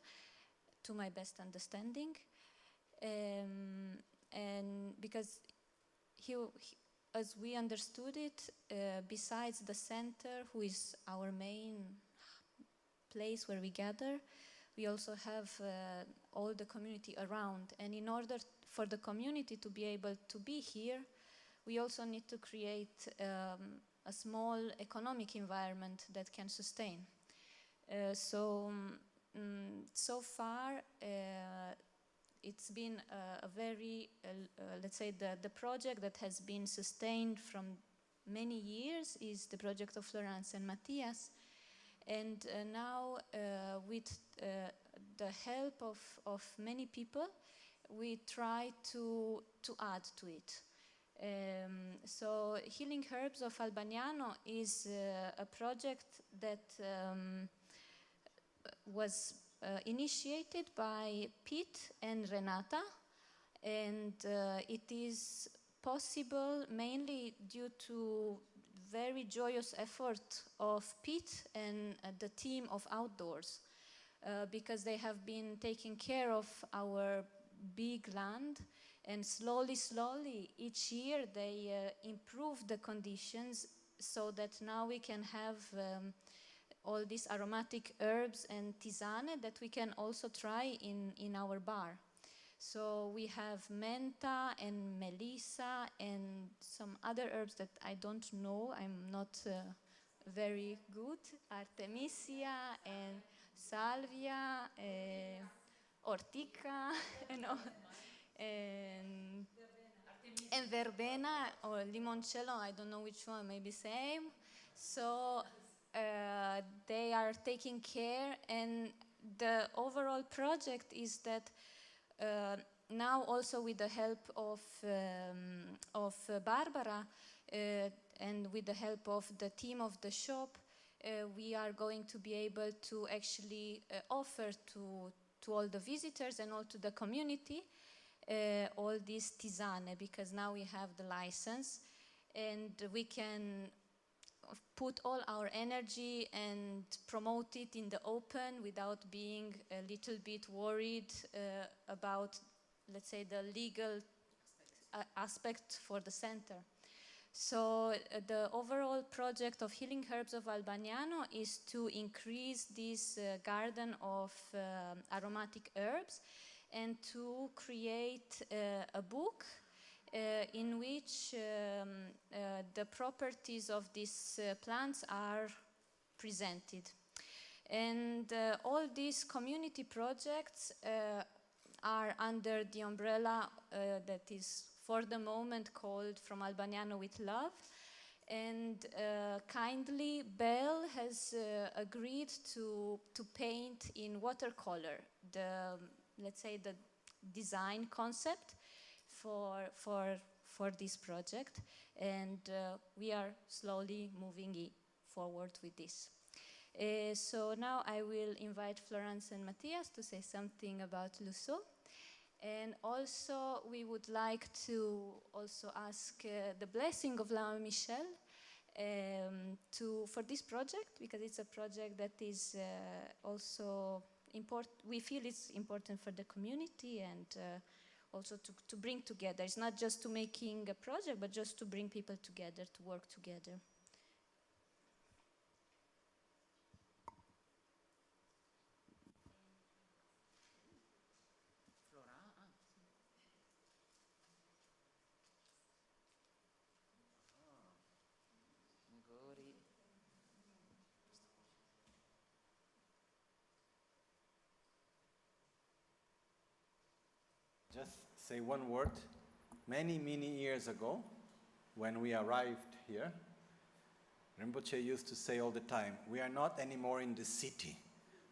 to my best understanding, and because as we understood it, besides the center, who is our main place where we gather, we also have all the community around. And in order for the community to be able to be here, we also need to create a small economic environment that can sustain. So far, it's been a very, let's say, the project that has been sustained from many years is the project of Florence and Matthias. And now, with the help of many people, we try to add to it. So Healing Herbs of Albagnano is a project that was initiated by Pete and Renata, and it is possible mainly due to very joyous effort of Pete and the team of Outdoors, because they have been taking care of our big land, and slowly, each year they improve the conditions so that now we can have all these aromatic herbs and tisane that we can also try in our bar. So we have menta and melissa and some other herbs that I don't know, I'm not very good, artemisia and salvia, ortica, and verbena or limoncello, I don't know which one, maybe same. So they are taking care, and the overall project is that now also with the help of Barbara and with the help of the team of the shop, we are going to be able to actually offer to all the visitors and all to the community all these tisane, because now we have the license and we can put all our energy and promote it in the open without being a little bit worried about, let's say, the legal aspect for the center. So the overall project of Healing Herbs of Albagnano is to increase this garden of aromatic herbs and to create a book in which the properties of these plants are presented. And all these community projects are under the umbrella that is for the moment called From Albaniano with Love. And kindly, Bell has agreed to paint in watercolor the, let's say, the design concept for this project. And we are slowly moving forward with this. So now I will invite Florence and Matthias to say something about NgalSo. And also we would like to also ask the blessing of Lama Michel for this project, because it's a project that is also important. We feel it's important for the community and also to bring together. It's not just to making a project, but just to bring people together, to work together. Just say one word. Many years ago, when we arrived here, Rinpoche used to say all the time, we are not anymore in the city.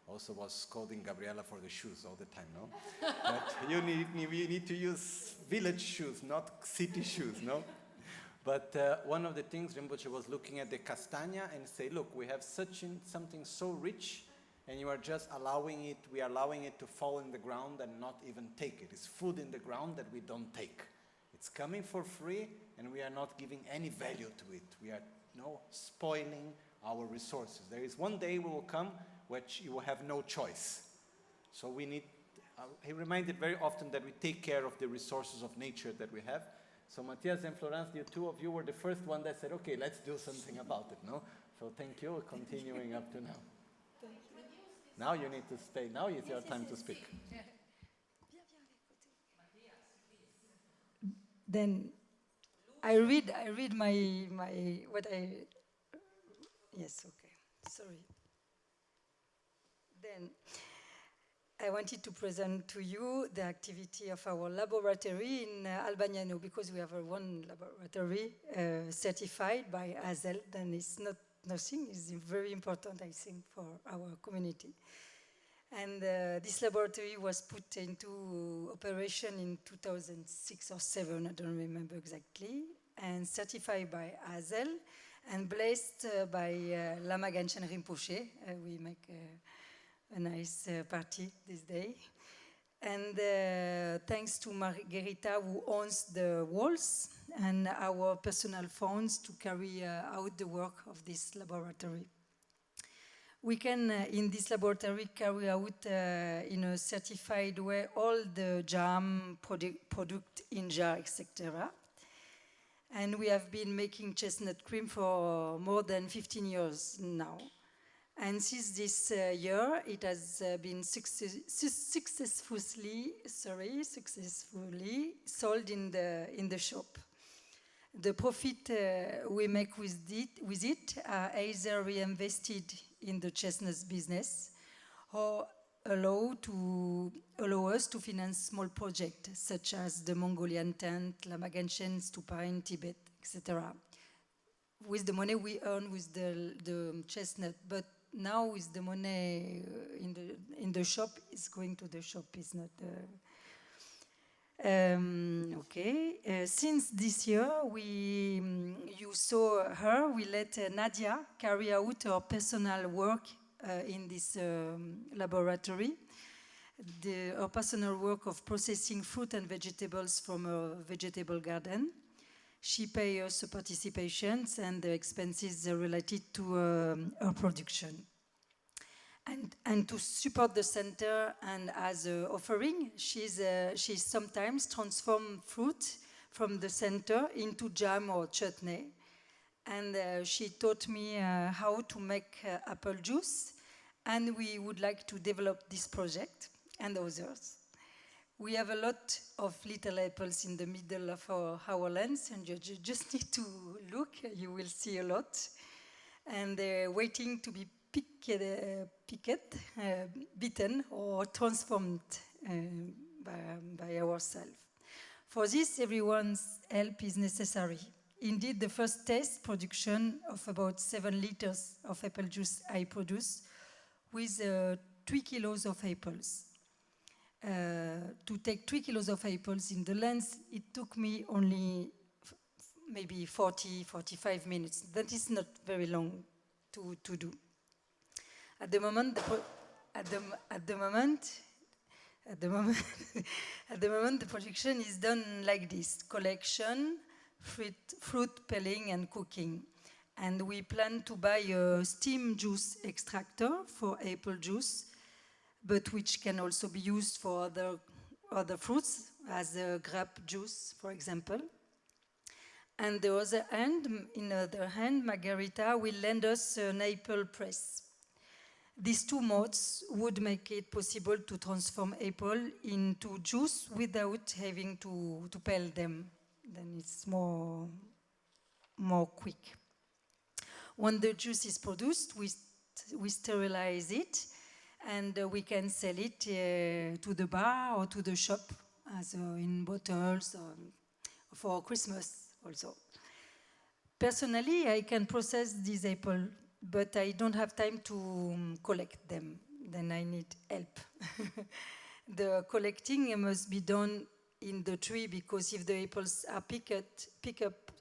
Also was scolding Gabriela for the shoes all the time, no? But you need to use village shoes, not city shoes, no? But one of the things Rinpoche was looking at the castagna and say, look, we have something so rich, and you are just we are allowing it to fall in the ground and not even take it. It's food in the ground that we don't take. It's coming for free, and we are not giving any value to it. We are spoiling our resources. There is one day we will come which you will have no choice. So we need, he reminded very often that we take care of the resources of nature that we have. So Matthias and Florence, the two of you were the first one that said, okay, let's do something about it, no? So thank you, continuing up to now. Thank you. Now you need to stay. Now is your time to speak. Then I read yes, okay, sorry. Then I wanted to present to you the activity of our laboratory in Albaniano, because we have one laboratory certified by ASEL, and it's not nothing, it's very important, I think, for our community. And this laboratory was put into operation in 2006 or 7, I don't remember exactly, and certified by ASEL and blessed by Lama Ganchen Rinpoche. We make a nice party this day. And thanks to Margherita, who owns the walls, and our personal funds to carry out the work of this laboratory. We can, in this laboratory, carry out in a certified way all the jam, product in jar, etc. And we have been making chestnut cream for more than 15 years now. And since this year, it has been successfully sold in the shop. The profit we make with it are either reinvested in the chestnuts business or allow us to finance small projects such as the Mongolian tent, Lama Ganchen stupa in Tibet, etc. With the money we earn with the chestnut, but now with the money in the shop, it's going to the shop, it's not. Okay. Since this year, you saw her. We let Nadia carry out her personal work in this laboratory. Her personal work of processing fruit and vegetables from a vegetable garden. She pays us participations and the expenses related to her production. And to support the center and as an offering, she sometimes transforms fruit from the center into jam or chutney. And she taught me how to make apple juice, and we would like to develop this project and others. We have a lot of little apples in the middle of our lands, and you just need to look, you will see a lot. And they're waiting to be picked, beaten or transformed by ourselves. For this, everyone's help is necessary. Indeed, the first test production of about 7 liters of apple juice I produced with 3 kilos of apples. To take 3 kilos of apples in the lens, it took me only maybe 45 minutes. That is not very long to do. At the moment, the production is done like this: collection, fruit peeling, and cooking. And we plan to buy a steam juice extractor for apple juice, but which can also be used for other fruits, as grape juice, for example. And in the other hand, Margarita will lend us an apple press. These two modes would make it possible to transform apple into juice without having to peel them. Then it's more quick. When the juice is produced, we sterilize it, and we can sell it to the bar or to the shop as in bottles for Christmas also. Personally, I can process these apples, but I don't have time to collect them. Then I need help. The collecting must be done in the tree, because if the apples are picked up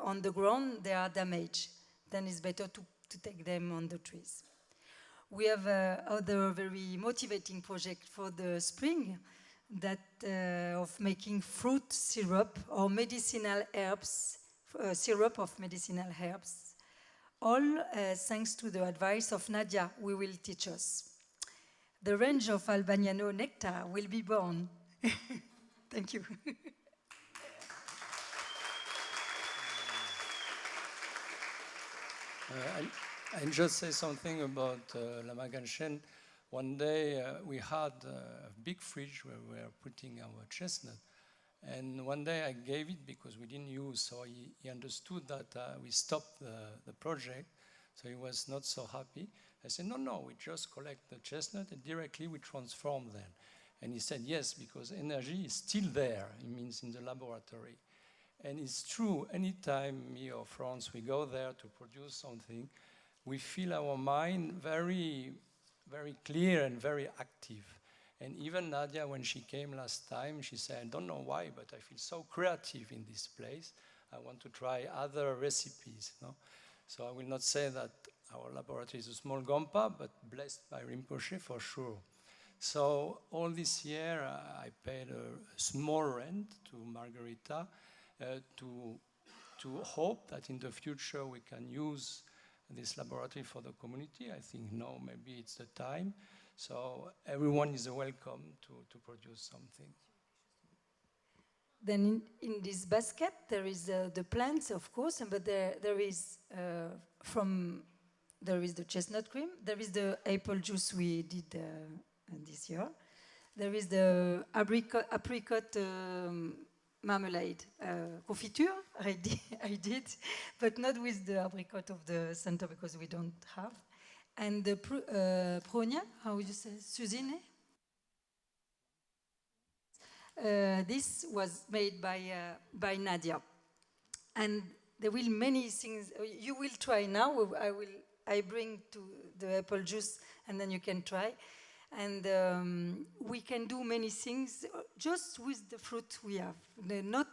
on the ground, they are damaged. Then it's better to take them on the trees. We have other very motivating project for the spring, that of making fruit syrup or medicinal herbs, syrup of medicinal herbs. All thanks to the advice of Nadia, who will teach us. The range of Albagnano nectar will be born. Thank you. I just say something about La Maganchen. One day we had a big fridge where we were putting our chestnut. And one day I gave it because we didn't use, so he understood that we stopped the project, so he was not so happy. I said, no, we just collect the chestnut and directly we transform them. And he said, yes, because energy is still there, it means in the laboratory. And it's true, anytime me or France, we go there to produce something, we feel our mind very, very clear and very active. And even Nadia, when she came last time, she said, I don't know why, but I feel so creative in this place. I want to try other recipes. No? So I will not say that our laboratory is a small Gompa, but blessed by Rinpoche for sure. So all this year, I paid a small rent to Margarita to hope that in the future we can use this laboratory for the community. I think no, maybe it's the time. So everyone is welcome to produce something. Then in this basket there is the plants, of course, but there is the chestnut cream, there is the apple juice we did this year, there is the apricot marmalade confiture I did, but not with the apricot of the center because we don't have. And the pronia, how would you say, Suzine? This was made by Nadia. And there will many things, you will try now, I bring to the apple juice and then you can try. And we can do many things just with the fruit we have. They're not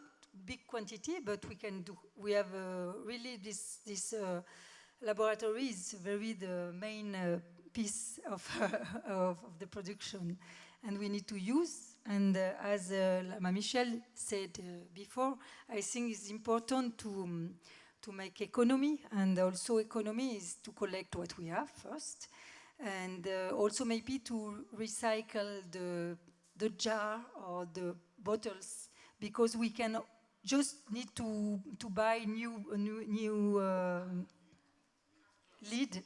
big quantity, but we can do. We have really this laboratory is very the main piece of the production, and we need to use. And as Lama Michel said before, I think it's important to make economy, and also economy is to collect what we have first. And also maybe to recycle the jar or the bottles, because we can just need to buy new lid,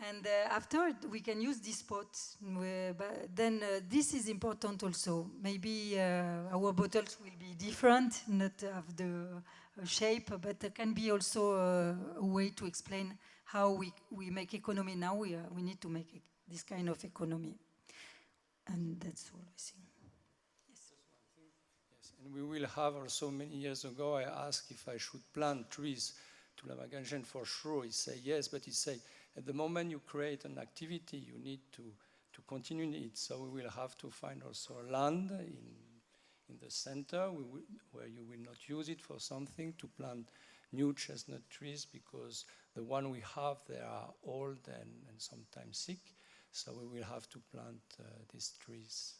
and after we can use this pot. But then this is important also. Maybe our bottles will be different, not have the shape, but there can be also a way to explain how we make economy now. We need to make this kind of economy. And that's all I think. will have also many years ago, I asked if I should plant trees to La Maganshen for sure. He said yes, but he said at the moment you create an activity, you need to continue it. So we will have to find also land in the center where you will not use it for something to plant new chestnut trees, because the one we have, they are old and sometimes sick. So we will have to plant these trees.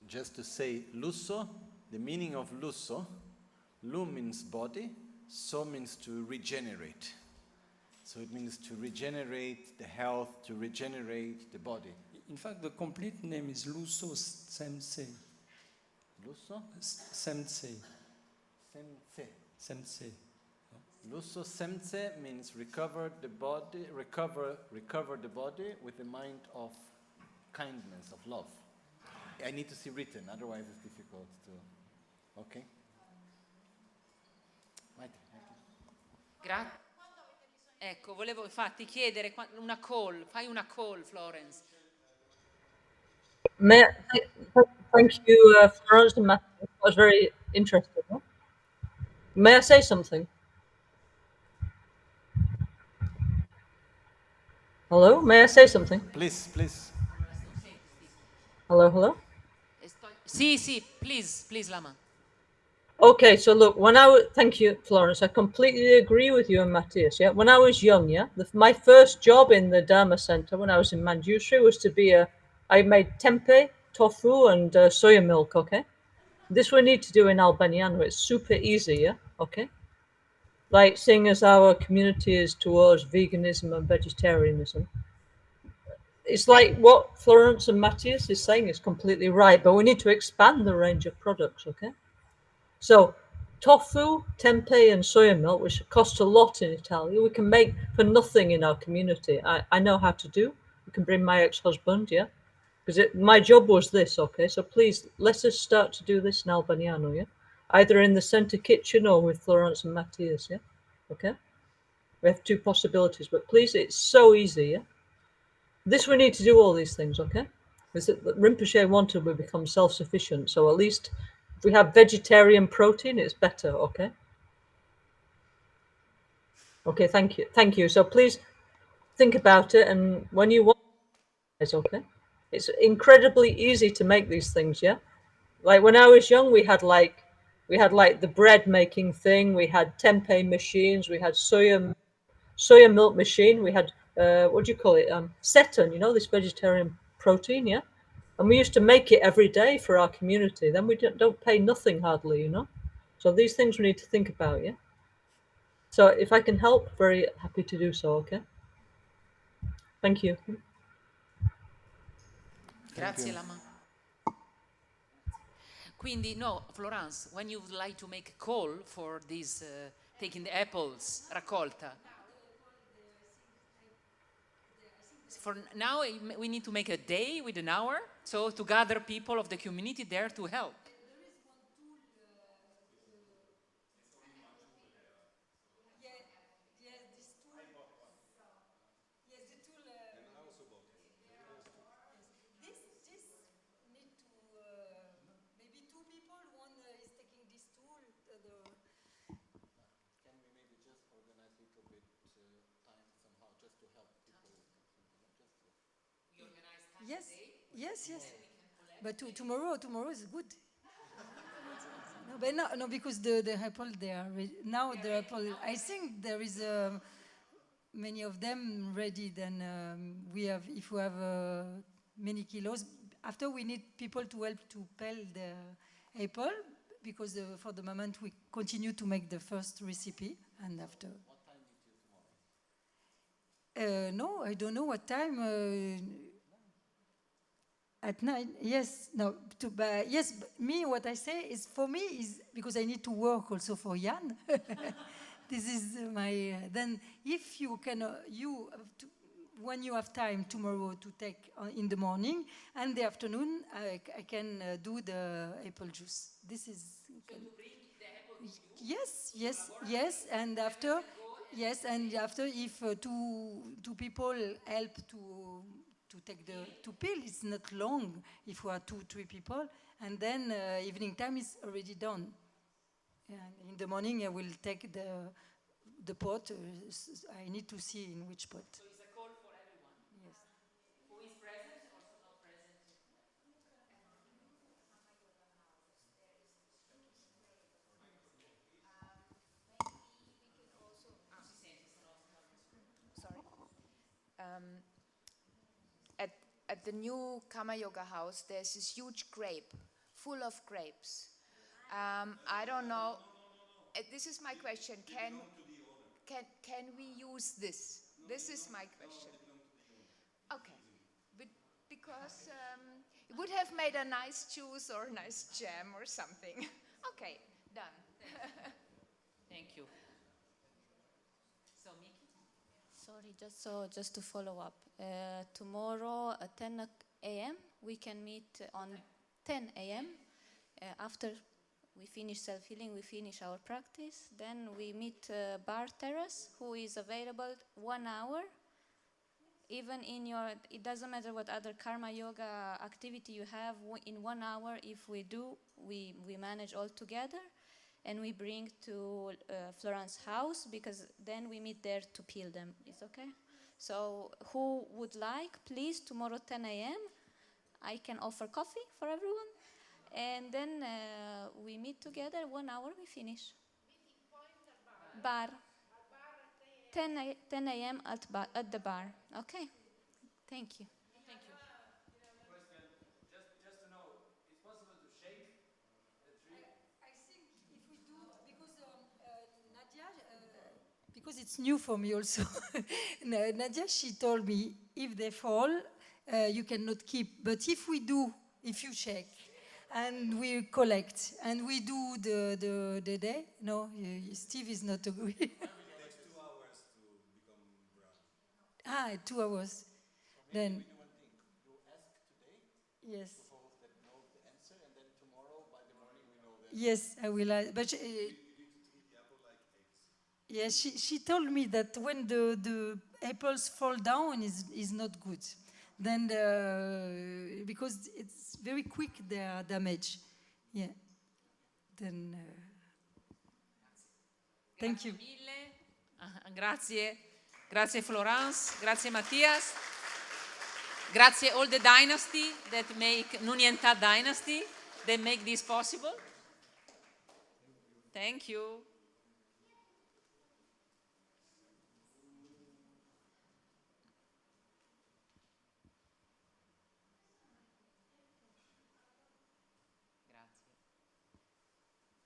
Just to say, lusso, the meaning of lusso, lu means body, so means to regenerate. So it means to regenerate the health, to regenerate the body. In fact, the complete name is NgalSo Semtse. Lusso? Semtse. Semtse. Semtse. NgalSo Semtse means recover the body, recover the body with the mind of kindness, of love. I need to see written, otherwise it's difficult to... Okay? Grazie. Ecco, volevo infatti chiedere una call, fai una call, Florence. Thank you, Florence and Matthew. That was very interesting. Huh? May I say something? Hello? May I say something? Please, please. Hello, hello? Sì, please, Lama. Okay, so look, thank you, Florence. I completely agree with you and Matthias. Yeah, when I was young, my first job in the Dharma Center when I was in Manjusri was to be I made tempeh, tofu, and soya milk. Okay, this we need to do in Albaniano. It's super easy. Yeah, okay. Like seeing as our community is towards veganism and vegetarianism, it's like what Florence and Matthias is saying is completely right. But we need to expand the range of products. Okay. So, tofu, tempeh, and soya milk, which cost a lot in Italy, we can make for nothing in our community. I know how to do. I can bring my ex-husband, yeah? Because my job was this, okay? So please, let us start to do this in Albaniano, yeah? Either in the center kitchen or with Florence and Matthias, yeah? Okay? We have two possibilities, but please, it's so easy, yeah? This we need to do all these things, okay? Because Rinpoche wanted we become self-sufficient, so at least if we have vegetarian protein, it's better, okay? Okay, thank you. So please think about it, and when you want, it's okay. It's incredibly easy to make these things, yeah? Like when I was young, we had like the bread making thing, we had tempeh machines, we had soya milk machine, we had, what do you call it? Seitan, this vegetarian protein, yeah? And we used to make it every day for our community. Then we don't pay nothing hardly, So these things we need to think about, yeah? So if I can help, very happy to do so, okay? Thank you. Grazie, Lama. Quindi, no, Florence, when you would like to make a call for this, taking the apples, raccolta. For now, we need to make a day with an hour, so to gather people of the community there to help. Yes. But tomorrow is good. No, because the apple they are now the apple. I think there is many of them ready. Then if we have many kilos. After we need people to help to peel the apple, because for the moment we continue to make the first recipe, and after. What time is it tomorrow? No, I don't know what time. At night, yes. No, yes. Me, what I say is for me is because I need to work also for Jan. This is my. Then, if you can, when you have time tomorrow to take in the morning and the afternoon, I can do the apple juice. This is. So to bring the apple with you? Yes, and after, if two people help to to take to peel. It's not long if we are 2-3 people, and then evening time is already done. And in the morning, I will take the pot. I need to see in which pot. So it's a call for everyone. Yes. Who is present, also not present? Sorry. At the new Karma Yoga house, there's this huge grape, full of grapes. I don't know. This is my question. Can we use this? This is my question. Okay. But because it would have made a nice juice or a nice jam or something. Okay, done. Thank you. So, Miki? Sorry, just to follow up. Tomorrow at 10 a.m. we can meet on 10 a.m. After we finish self-healing, we finish our practice. Then we meet Bar Terrace, who is available 1 hour. Even in it doesn't matter what other karma yoga activity you have, in 1 hour, if we do, we manage all together. And we bring to Florence's house, because then we meet there to peel them. It's okay? So who would like, please, tomorrow 10 a.m. I can offer coffee for everyone. And then we meet together, 1 hour, we finish. Meeting point at bar. 10 a.m. at the bar. Okay. Thank you. Thank you. Question, just to know, it's possible to shake the tree? I think if we do, because Nadia, because it's new for me also, Nadia, she told me, if they fall, you cannot keep. But if you shake, and we collect, and we do the day, no, Steve is not agree. It takes 2 hours to become brown. 2 hours. So maybe Then, we do one thing. You ask today yes. to those that know the answer, and then tomorrow by the morning we know that. Yes, I will. But You need to treat the apple like eggs. yeah, she told me that when the apples fall down is not good. Then because it's very quick their damage. Yeah. Then thank you. Mille. Grazie. Grazie Florence. Grazie Mattias. Grazie all the dynasty that make Nunienta dynasty that make this possible. Thank you.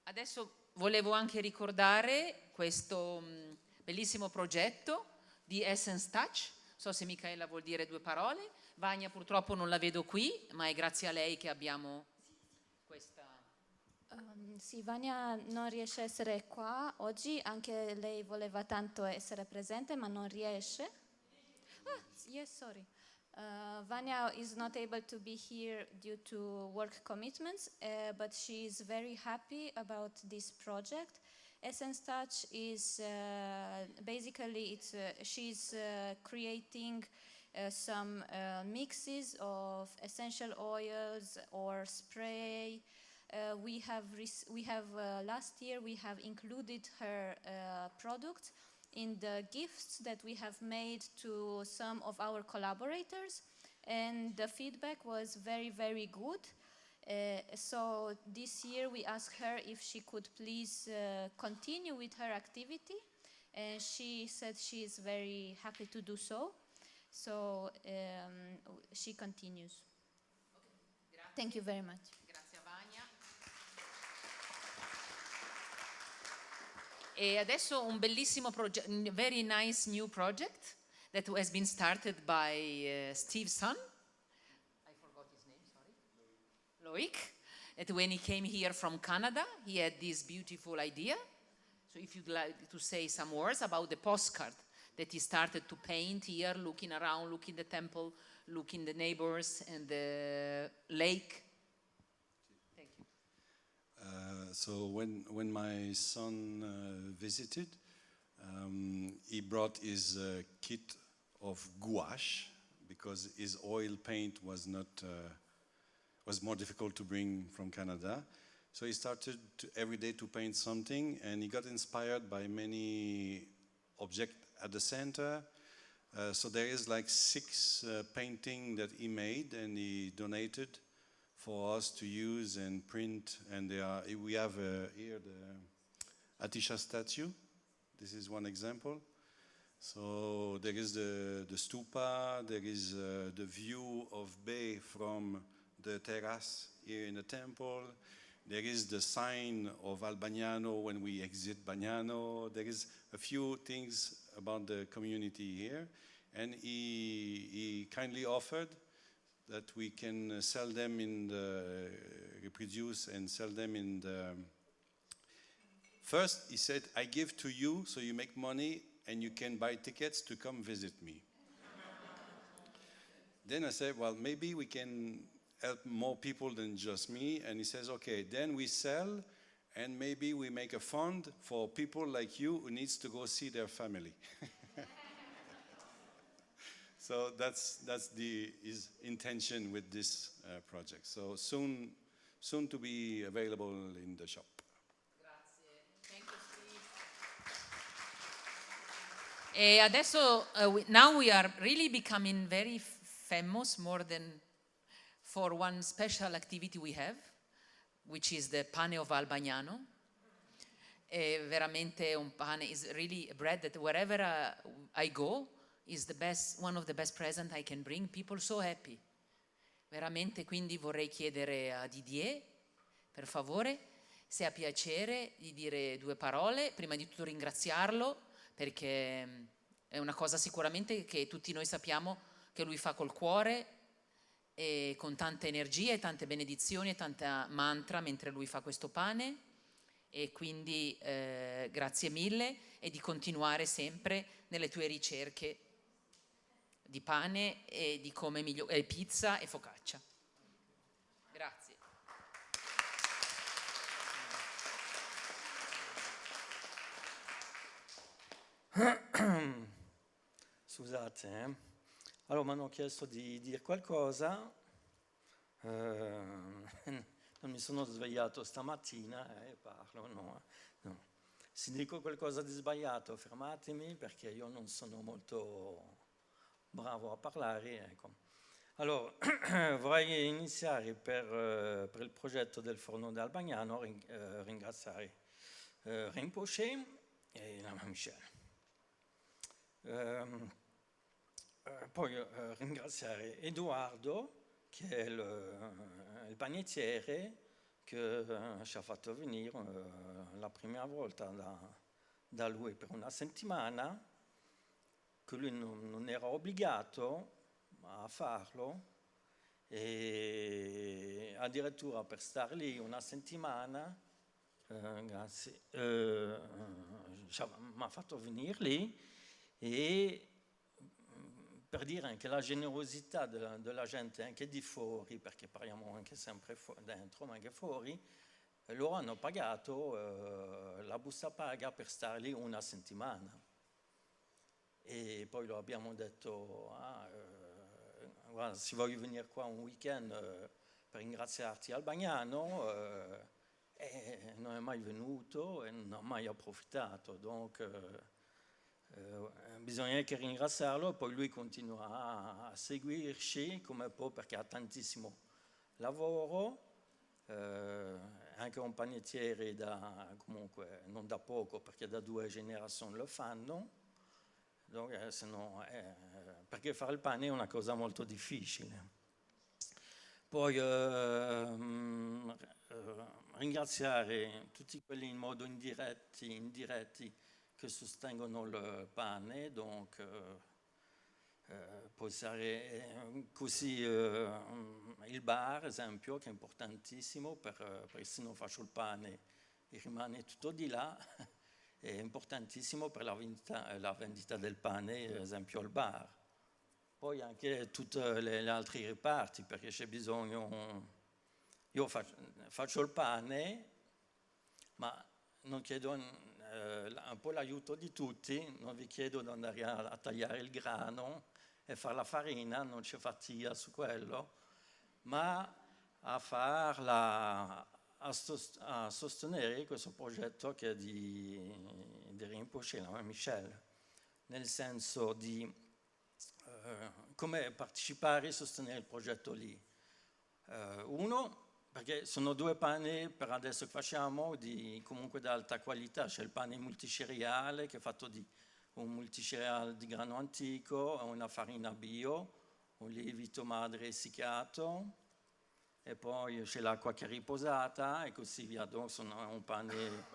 Adesso volevo anche ricordare questo bellissimo progetto di Essence Touch. Non so se Michaela vuol dire 2 parole. Vania purtroppo non la vedo qui, ma è grazie a lei che abbiamo questa... Sì, Vania non riesce a essere qua oggi, anche lei voleva tanto essere presente, ma non riesce. Yes, sorry. Vanya is not able to be here due to work commitments, but she is very happy about this project. Essence Touch is basically she's creating some mixes of essential oils or spray. We have last year we have included her product in the gifts that we have made to some of our collaborators, and the feedback was very, very good. So this year we asked her if she could please continue with her activity, and she said she is very happy to do so. So she continues. Okay. Thank you very much. Grazie a Vania. E adesso un bellissimo progetto, very nice new project that has been started by Steve's son. I forgot his name, sorry. Loic. That when he came here from Canada, he had this beautiful idea. So if you'd like to say some words about the postcard that he started to paint here, looking around, looking the temple, looking the neighbors and the lake. Thank you. So when my son visited, he brought his kit of gouache, because his oil paint was not was more difficult to bring from Canada. So he started every day to paint something, and he got inspired by many objects at the center. So there is like 6 paintings that he made and he donated for us to use and print. And we have here the Atisha statue. This is one example. So there is the stupa, there is the view of bay from the terrace here in the temple. There is the sign of Albagnano when we exit Bagnano. There is a few things about the community here. And he kindly offered that we can sell them in the, reproduce and sell them in the, first he said, I give to you so you make money and you can buy tickets to come visit me. Then I said, well, maybe we can help more people than just me. And he says, okay, then we sell and maybe we make a fund for people like you who needs to go see their family. So that's his intention with this project. So soon to be available in the shop. Grazie. Thank you, Steve. E adesso, now we are really becoming very famous, more than for one special activity we have, which is the pane of Albagnano. Veramente un pane is really a bread that wherever I go, is the best, one of the best present I can bring. People so happy. Veramente, quindi vorrei chiedere a Didier, per favore, se ha piacere di dire 2 parole, prima di tutto ringraziarlo, perché è una cosa sicuramente che tutti noi sappiamo che lui fa col cuore e con tanta energia e tante benedizioni e tanta mantra mentre lui fa questo pane, e quindi grazie mille e di continuare sempre nelle tue ricerche di pane e di come pizza e focaccia. Grazie. Scusate, allora mi hanno chiesto di dire qualcosa, non mi sono svegliato stamattina e parlo, no. Se dico qualcosa di sbagliato fermatemi perché io non sono molto bravo a parlare, ecco. Allora, vorrei iniziare per il progetto del forno di Albagnano, ringraziare Rinpoche e la Michelle. Poi ringraziare Edoardo, che è il panettiere che ci ha fatto venire la prima volta da lui per una settimana, che lui non era obbligato a farlo, e addirittura per stare lì una settimana, grazie, mi ha fatto venire lì, e per dire anche la generosità della gente anche di fuori, perché parliamo anche sempre dentro, ma anche fuori, loro hanno pagato la busta paga per stare lì una settimana. E poi lo abbiamo detto, guarda, se voglio venire qua un weekend per ringraziarti Albagnano, non è mai venuto e non ha mai approfittato, donc bisogna anche ringraziarlo. Poi lui continua a seguirci come può perché ha tantissimo lavoro, anche un panettiere comunque non da poco, perché da 2 generazioni lo fanno. Donc, perché fare il pane è una cosa molto difficile. Poi ringraziare tutti quelli in modo indiretti che sostengono il pane, donc può essere così il bar, esempio, che è importantissimo, perché se non faccio il pane rimane tutto di là. È importantissimo per la vendita del pane, ad esempio al bar. Poi anche tutti gli altri reparti, perché c'è bisogno. Io faccio il pane, ma non chiedo un po' l'aiuto di tutti, non vi chiedo di andare a tagliare il grano, e fare la farina, non c'è fatica su quello, ma a sostenere questo progetto che è di Rinpoche e la Michel, nel senso di come partecipare e sostenere il progetto lì. Uno, perché sono 2 pani per adesso che facciamo comunque di alta qualità. C'è il pane multicereale che è fatto di un multicereale di grano antico, una farina bio, un lievito madre essiccato, e poi c'è l'acqua che è riposata e così via. Donc sono un pane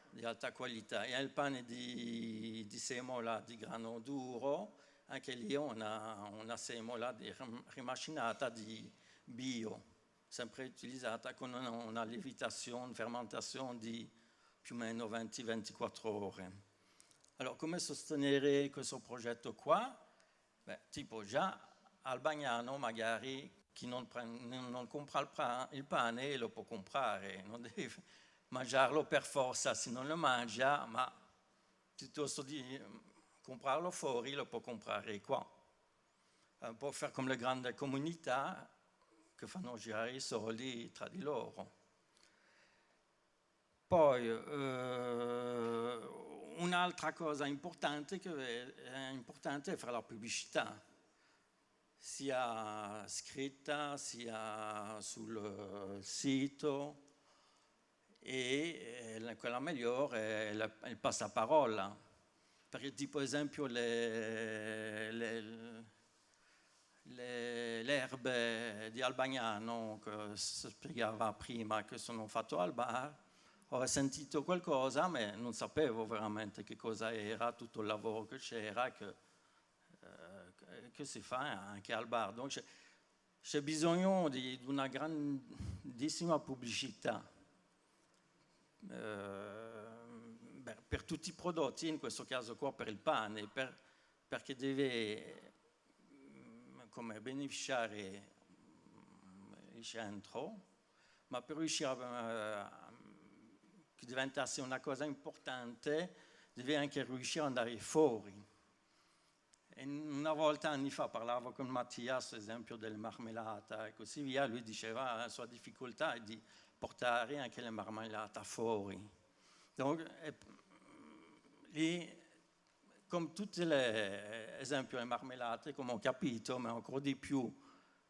di alta qualità. E il pane di semola di grano duro, anche lì una semola rimacinata di bio, sempre utilizzata con una lievitazione, fermentazione di più o meno 20-24 ore. Allora, come sostenere questo progetto qua? Beh, tipo già al Bagnano magari chi non compra il pane lo può comprare, non deve mangiarlo per forza se non lo mangia, ma piuttosto di comprarlo fuori lo può comprare qua. Può fare come le grandi comunità che fanno girare i soldi tra di loro. Poi un'altra cosa importante è fare la pubblicità, sia scritta sia sul sito, e quella migliore è il passaparola, perché tipo esempio le erbe di Albagnano che si spiegava prima che sono fatto al bar, ho sentito qualcosa ma non sapevo veramente che cosa era tutto il lavoro che c'era, che si fa anche al bar. Donc c'è bisogno di una grandissima pubblicità per tutti i prodotti, in questo caso qua per il pane, perché deve come beneficiare il centro, ma per riuscire che diventasse una cosa importante deve anche riuscire ad andare fuori. E una volta, anni fa, parlavo con Mattias, ad esempio, delle marmellate e così via, lui diceva la sua difficoltà è di portare anche le marmellate fuori. Donc, lì, come tutte le, esempio, le marmellate, come ho capito, ma ancora di più,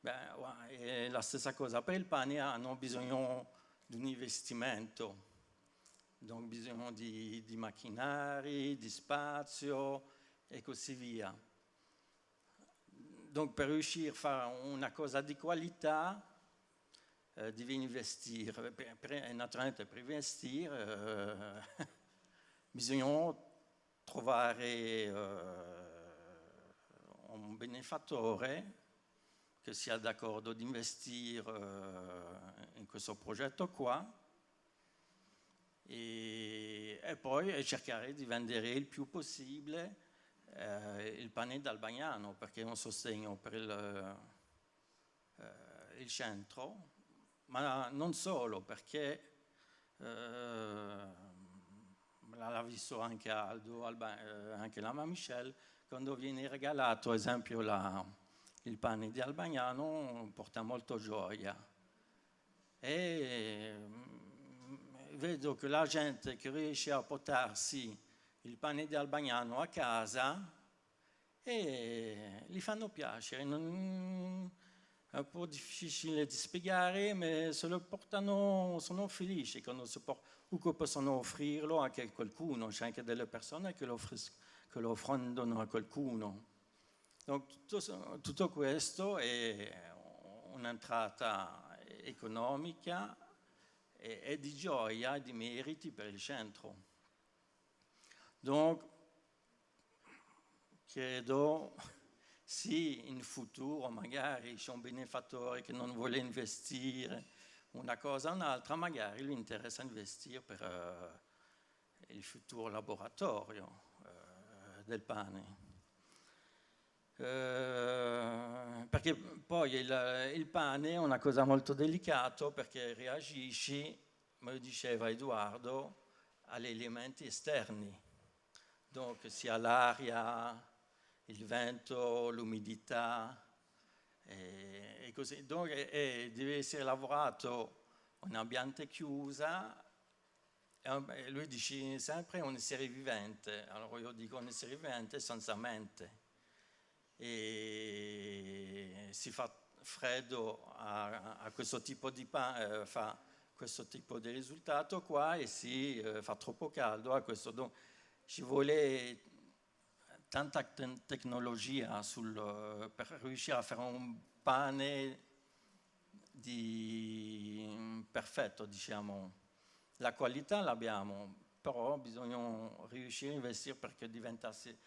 è la stessa cosa per il pane, hanno bisogno di un investimento, donc bisogno di macchinari, di spazio e così via. Donc per riuscire a fare una cosa di qualità devi investire, naturalmente per investire bisogna trovare un benefattore che sia d'accordo di investire in questo progetto qua e poi cercare di vendere il più possibile il pane d'Albagnano, perché è un sostegno per il centro, ma non solo, perché l'ha visto anche Aldo, anche la mamma Michel, quando viene regalato, ad esempio, il pane di Albagnano, porta molto gioia. E vedo che la gente che riesce a portarsi il pane di Albagnano a casa e gli fanno piacere. È un po' difficile di spiegare, ma se lo portano, sono felici quando possono offrirlo anche a qualcuno. C'è anche delle persone che lo offrono a qualcuno. Donc, tutto questo è un'entrata economica e di gioia e di meriti per il centro. Donc, credo sì, in futuro magari c'è un benefattore che non vuole investire una cosa o un'altra, magari gli interessa investire per il futuro laboratorio del pane. Perché poi il pane è una cosa molto delicata, perché reagisci, come diceva Edoardo, agli elementi esterni, donc sia l'aria, il vento, l'umidità e così. Donc deve essere lavorato in un ambiente chiuso. E lui dice sempre un essere vivente, allora io dico un essere vivente senza mente. E si fa freddo a questo tipo di fa questo tipo di risultato qua e si fa troppo caldo a questo. Donc, ci vuole tanta tecnologia per riuscire a fare un pane perfetto, diciamo. La qualità l'abbiamo, però bisogna riuscire a investire perché diventasse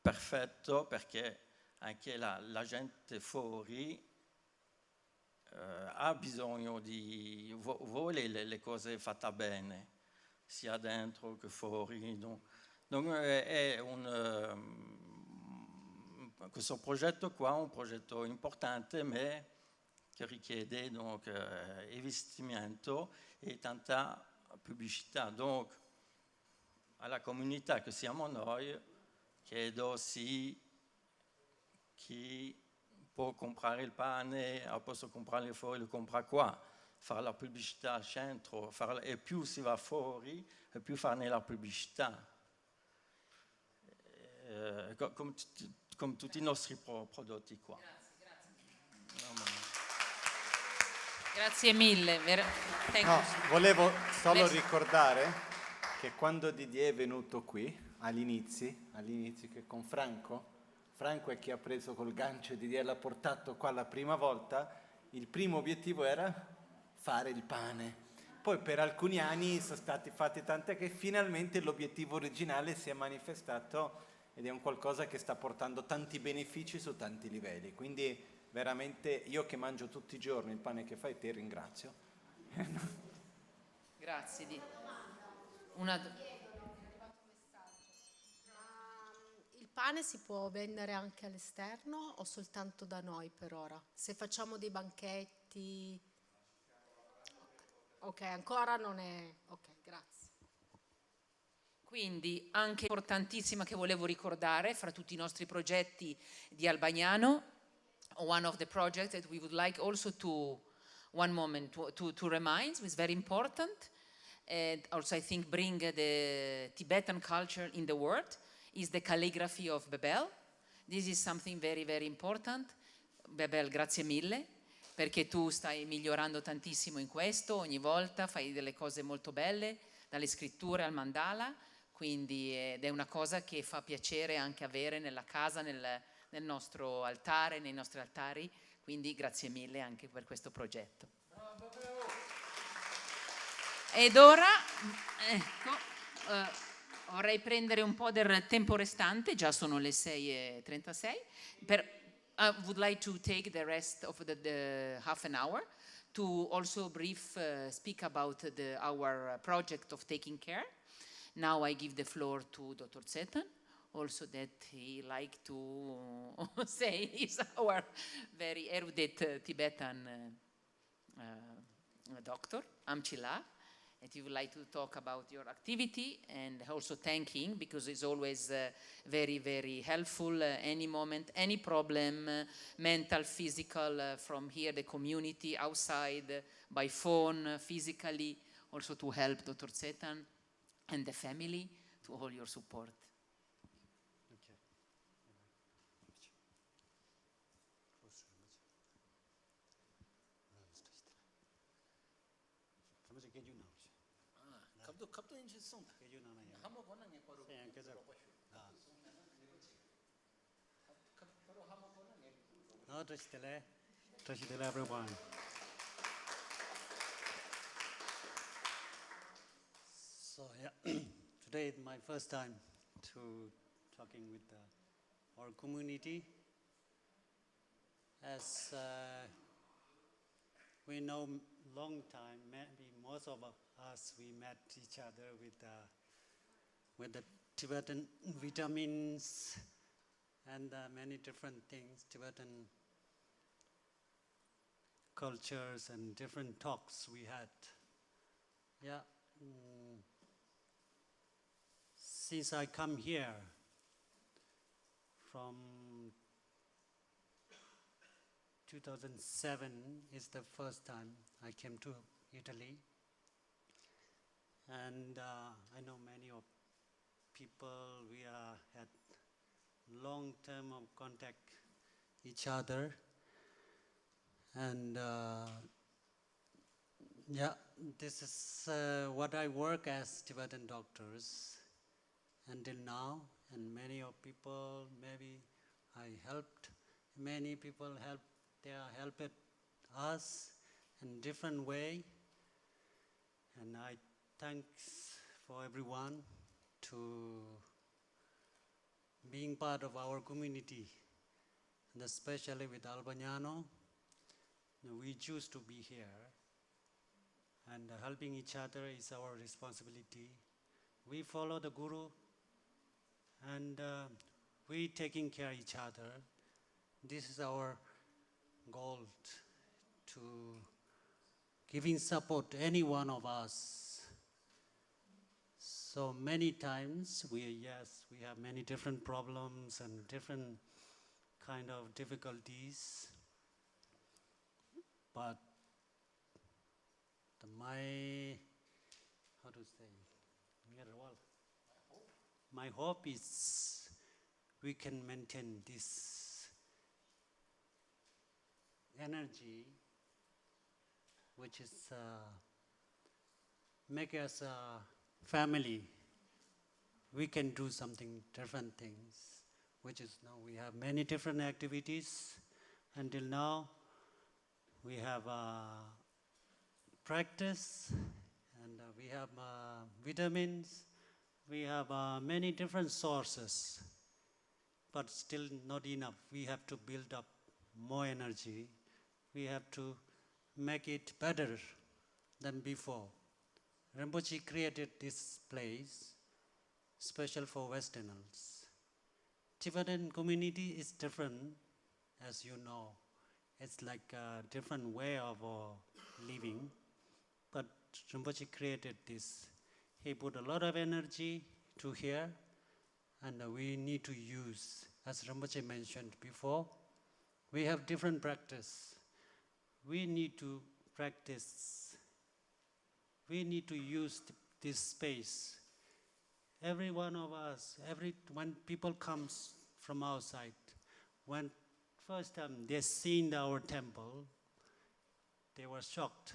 perfetto, perché anche la gente fuori ha bisogno vuole le cose fatte bene, sia dentro che fuori. Donc è questo progetto qua è un progetto importante, ma che richiede donc, investimento e tanta pubblicità. Donc alla comunità che siamo noi chiedo sì chi può comprare il pane, posso comprare fuori, lo compra qua, fare la pubblicità al centro, e più si va fuori e più farne la pubblicità. Come tutti i nostri prodotti qua. Grazie mille. No, volevo solo ricordare che quando Didier è venuto qui, all'inizio che con Franco è chi ha preso col gancio e Didier l'ha portato qua la prima volta, il primo obiettivo era fare il pane. Poi per alcuni anni sono stati fatti tante che finalmente l'obiettivo originale si è manifestato ed è un qualcosa che sta portando tanti benefici su tanti livelli. Quindi veramente io che mangio tutti i giorni il pane che fai te ringrazio. Grazie. Il pane si può vendere anche all'esterno o soltanto da noi per ora? Se facciamo dei banchetti... Ok, ancora non è... Ok, grazie. Quindi anche importantissima che volevo ricordare fra tutti i nostri progetti di Albagnano, one of the projects that we would like also to one moment to remind is very important, and also I think bring the Tibetan culture in the world is the calligraphy of Bebel. This is something very very important. Bebel, grazie mille perché tu stai migliorando tantissimo in questo, ogni volta fai delle cose molto belle, dalle scritture al mandala. Quindi ed è una cosa che fa piacere anche avere nella casa, nel nostro altare, nei nostri altari, quindi grazie mille anche per questo progetto. Ed ora vorrei prendere un po' del tempo restante, già sono le 6:36, I would like to take the rest of the half an hour to also brief speak about our project of taking care. Now I give the floor to Dr. Zetan, also that he like to say he's our very erudite Tibetan doctor, Amchila, and he would like to talk about your activity and also thanking because it's always very, very helpful. Any moment, any problem, mental, physical, from here, the community, outside, by phone, physically, also to help Dr. Zetan and the family, to all your support. everyone. So yeah, today is my first time to talking with our community. As we know, long time, maybe most of us, we met each other with the Tibetan vitamins and many different things, Tibetan cultures and different talks we had. Yeah. Since I come here from 2007 is the first time I came to Italy. And I know many of people, we are had long term of contact each other. And yeah, this is what I work as Tibetan doctors until now. And many of people, maybe I helped, many people they are helped us in different way. And I thanks for everyone to being part of our community, and especially with Albagnano. We choose to be here, and helping each other is our responsibility. We follow the Guru, and we taking care of each other. This is our goal, to giving support to any one of us. So many times we have many different problems and different kind of difficulties, but my hope is we can maintain this energy, which is make us a family. We can do something different things, which is now we have many different activities. Until now, we have practice, and we have vitamins, we have many different sources, but still not enough. We have to build up more energy. We have to make it better than before. Rinpoche created this place special for Westerners. Tibetan community is different, as you know. It's like a different way of living. But Rinpoche created this. He put a lot of energy to here, and we need to use, as Rinpoche mentioned before, we have different practice. We need to practice. We need to use this space. Every one of us, when people comes from outside, when first time they seen our temple, they were shocked.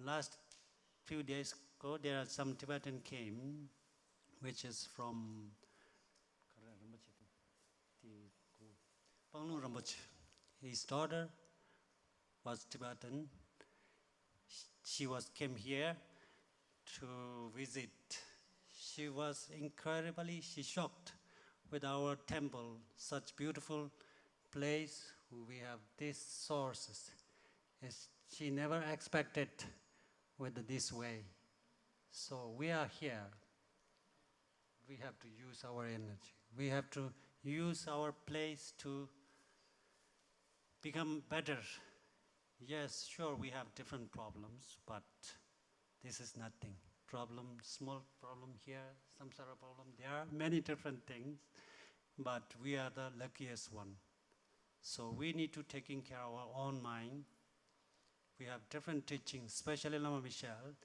Last few days ago, there are some Tibetan came, which is from Panglung Rinpoche. His daughter was Tibetan. She came here to visit. She was incredibly shocked with our temple, such beautiful place. We have these sources. She never expected with this way. So we are here. We have to use our energy. We have to use our place to become better. Yes, sure, we have different problems, but this is nothing. Small problem here, samsara problem. There are many different things, but we are the luckiest one. So we need to taking care of our own mind. We have different teachings, especially Lama Michel.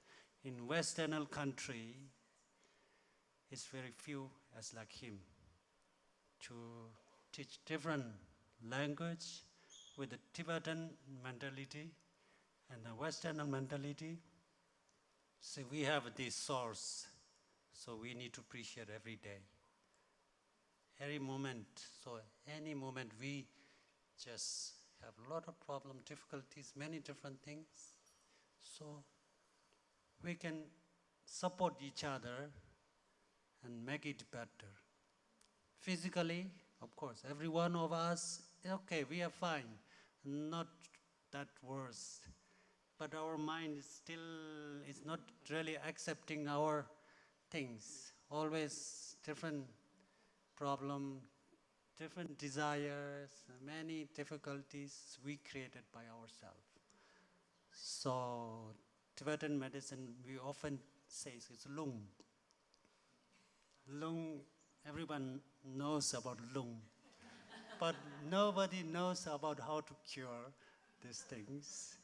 In Western country, it's very few as like him to teach different language with the Tibetan mentality and the Western mentality. So we have this source, so we need to appreciate every day, every moment. So any moment we just have a lot of problems, difficulties, many different things. So we can support each other and make it better. Physically, of course, every one of us, okay, we are fine, not that worse. But our mind is not really accepting our things. Always different problem, different desires, many difficulties we created by ourselves. So Tibetan medicine, we often say it's lung. Lung, everyone knows about lung. but nobody knows about how to cure these things.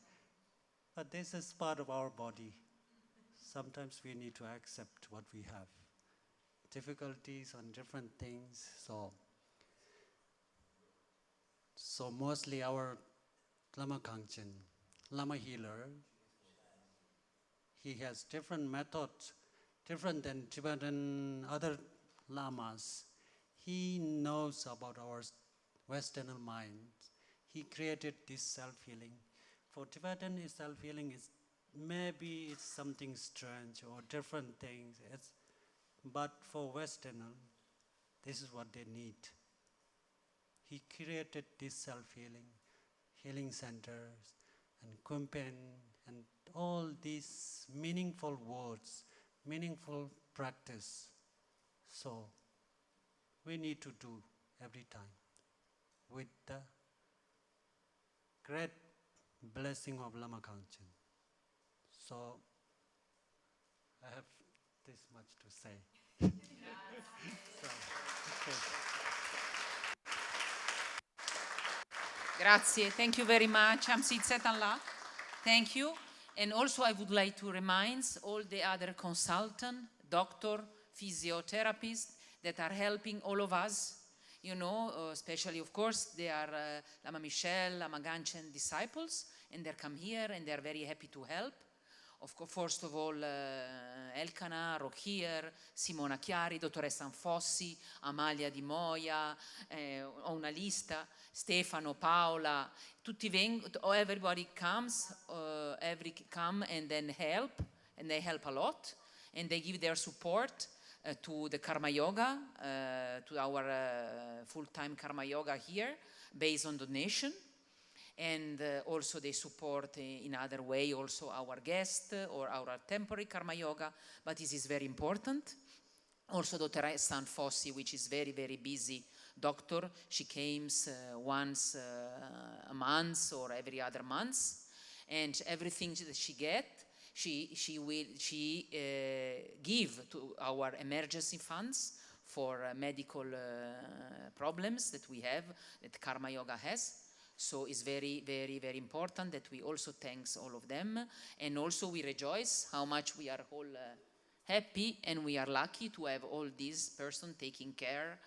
But this is part of our body. Sometimes we need to accept what we have. Difficulties on different things. So mostly our Lama Kangchen, Lama healer, he has different methods, different than Tibetan other lamas. He knows about our Western mind. He created this self-healing. For Tibetan, self-healing is maybe it's something strange or different things. But for Westerner, this is what they need. He created this self-healing, healing centers, and Kumpen, and all these meaningful words, meaningful practice. So we need to do every time with the great blessing of Lama Kangchen. So I have this much to say. So, okay. Grazie, thank you very much. Amsitsetanla. Thank you. And also I would like to remind all the other consultants, doctor, physiotherapists that are helping all of us, you know, especially of course they are Lama Michel, Lama Ganchen disciples, and they come here and they are very happy to help. Of course, first of all, Elkanah, Rochier, Simona Chiari, Dottoressa Anfossi, Amalia Di Moia, ho una lista, Stefano, Paola, tutti vengono, everybody comes, come and then help, and they help a lot, and they give their support to the Karma Yoga, to our full-time Karma Yoga here, based on donation. And also they support in other way also our guest or our temporary Karma Yoga, but this is very important. Also Dottoressa Anfossi, which is very, very busy doctor, she comes once a month or every other month, and everything that she get, she give to our emergency funds for medical problems that we have, that Karma Yoga has. So it's very, very, very important that we also thanks all of them. And also we rejoice how much we are all happy and we are lucky to have all these persons taking care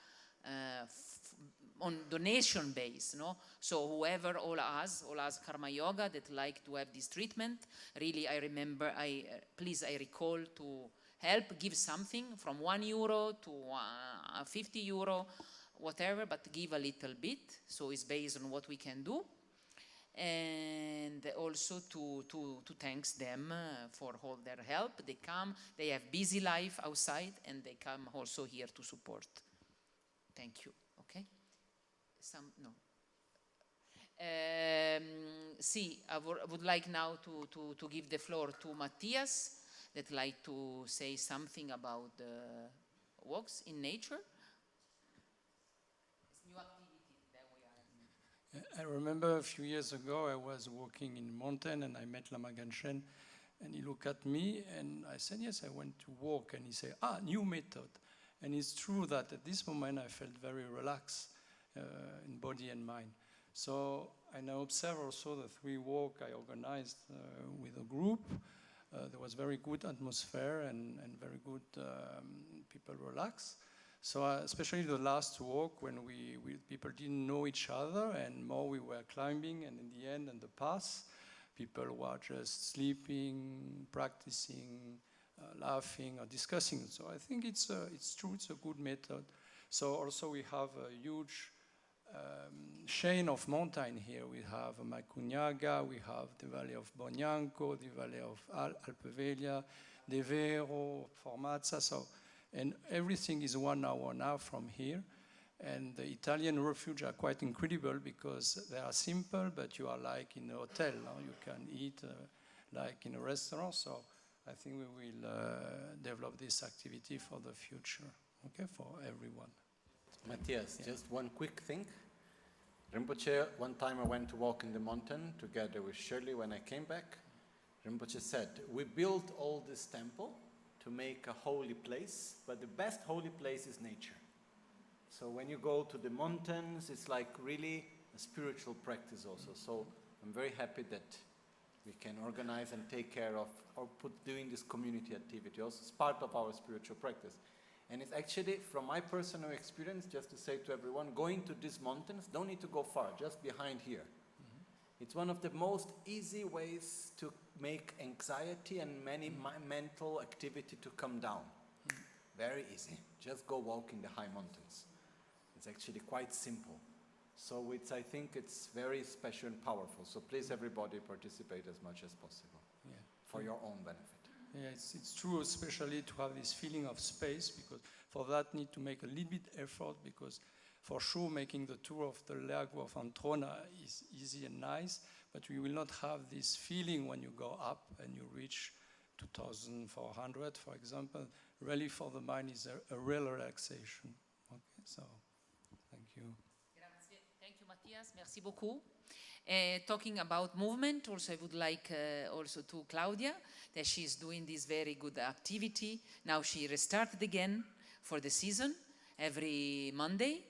on donation base, no? So whoever, all us Karma Yoga that like to have this treatment, really I remember, please I recall to help, give something from €1 to €50, whatever, but give a little bit. So it's based on what we can do. And also to thanks them for all their help. They come, they have busy life outside, and they come also here to support. Thank you, okay? No. See, I would like now to give the floor to Matthias, that like to say something about the walks in nature. I remember a few years ago I was walking in mountain and I met Lama Ganchen, and he looked at me and I said, yes, I went to walk, and he said, new method. And it's true that at this moment I felt very relaxed in body and mind. So I now observe also the 3 walk I organized with a group. There was very good atmosphere and very good people relaxed. So especially the last walk when people didn't know each other, and more we were climbing, and in the end, in the path, people were just sleeping, practicing, laughing or discussing. So I think it's true, it's a good method. So also we have a huge chain of mountain here. We have Macugnaga, we have the valley of Bognanco, the valley of Alpeveglia, De Vero, Formazza. So, and everything is 1 hour now from here. And the Italian refuge are quite incredible because they are simple, but you are like in a hotel. No? You can eat like in a restaurant. So I think we will develop this activity for the future, okay, for everyone. Matthias, just one quick thing. Rinpoche, one time I went to walk in the mountain together with Shirley. When I came back, Rinpoche said, we built all this temple to make a holy place, but the best holy place is nature. So when you go to the mountains, it's like really a spiritual practice also. So I'm very happy that we can organize and take care of or doing this community activity. Also, it's part of our spiritual practice. And it's actually, from my personal experience, just to say to everyone, going to these mountains, don't need to go far, just behind here. It's one of the most easy ways to make anxiety and many mental activity to come down. Very easy. Just go walk in the high mountains. It's actually quite simple. So I think it's very special and powerful. So please, everybody, participate as much as possible for your own benefit. Yeah, it's true, especially to have this feeling of space, because for that need to make a little bit effort, because for sure making the tour of the Lago of Antrona is easy and nice, but we will not have this feeling when you go up and you reach 2,400, for example. Really for the mind is a real relaxation. Okay, so thank you. Grazie. Thank you, Matthias. Merci beaucoup. Talking about movement, also I would like also to Claudia, that she's doing this very good activity. Now she restarted again for the season, every Monday,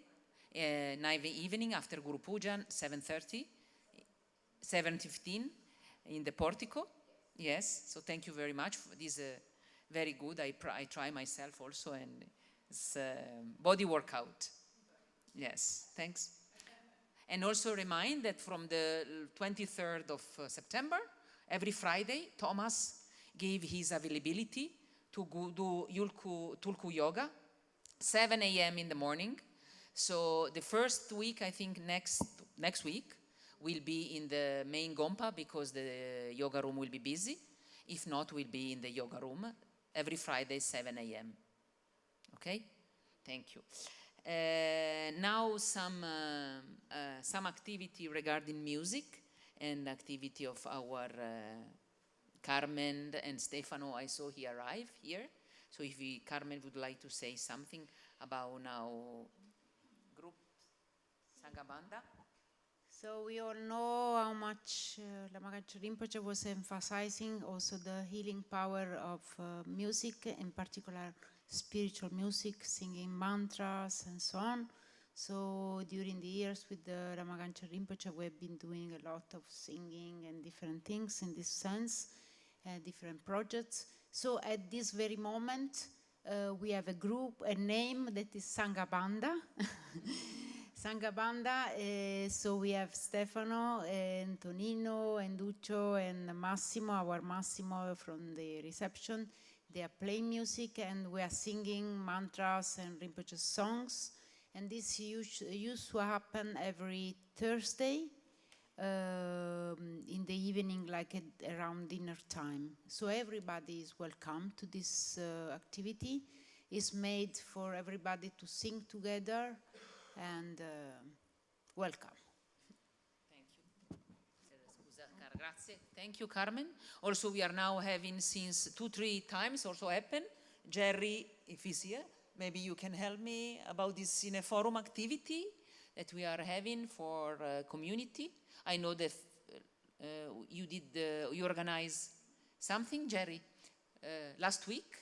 9 evening after Guru Puja, 7:30, 7:15 in the portico. Yes, so thank you very much. This very good. I try myself also, and it's body workout. Yes, thanks. And also remind that from the 23rd of September, every Friday, Thomas gave his availability to go do Tulku Yoga, 7 a.m. in the morning. So the first week, I think next week, will be in the main Gompa because the yoga room will be busy. If not, we'll be in the yoga room every Friday, 7 a.m. Okay? Thank you. Now some activity regarding music and activity of our Carmen and Stefano. I saw he arrive here. So if Carmen would like to say something about now group Sangabanda. So we all know how much Lama Gangchen Rinpoche was emphasizing also the healing power of music, in particular spiritual music, singing mantras and so on. So during the years with the Lama Gangchen Rinpoche, we've been doing a lot of singing and different things in this sense, different projects. So at this very moment, we have a group, a name that is Sangabanda. Sangabanda, so we have Stefano and Tonino and Duccio and Massimo, our Massimo from the reception. They are playing music and we are singing mantras and Rinpoche songs. And this used to happen every Thursday in the evening, like around dinner time. So everybody is welcome to this activity. It's made for everybody to sing together. And welcome. Thank you. Grazie. Thank you, Carmen. Also, we are now having since 2-3 times also happen. Jerry, if he's here, maybe you can help me about this Cineforum activity that we are having for community. I know that you organize something, Jerry. Last week,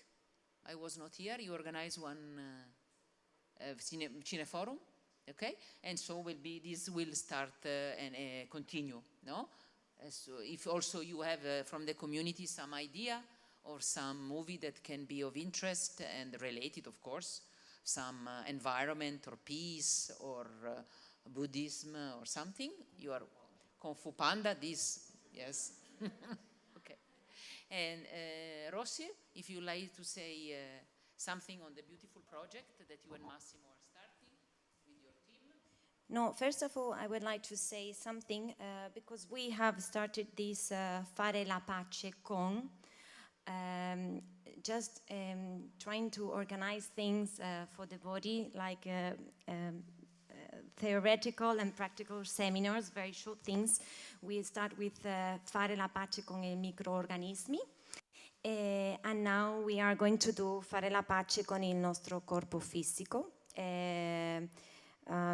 I was not here. You organized one Cineforum. Okay, and so this will start and continue, no? So if also you have from the community some idea or some movie that can be of interest and related, of course, some environment or peace or Buddhism or something, you are Kung Fu Panda, this, yes. Okay. And Rossi, if you like to say something on the beautiful project that you and Massimo are starting. No, first of all, I would like to say something because we have started this Fare la Pace con, just trying to organize things for the body, like theoretical and practical seminars, very short things. We start with Fare la Pace con i microorganismi. And now we are going to do Fare la Pace con il nostro corpo fisico.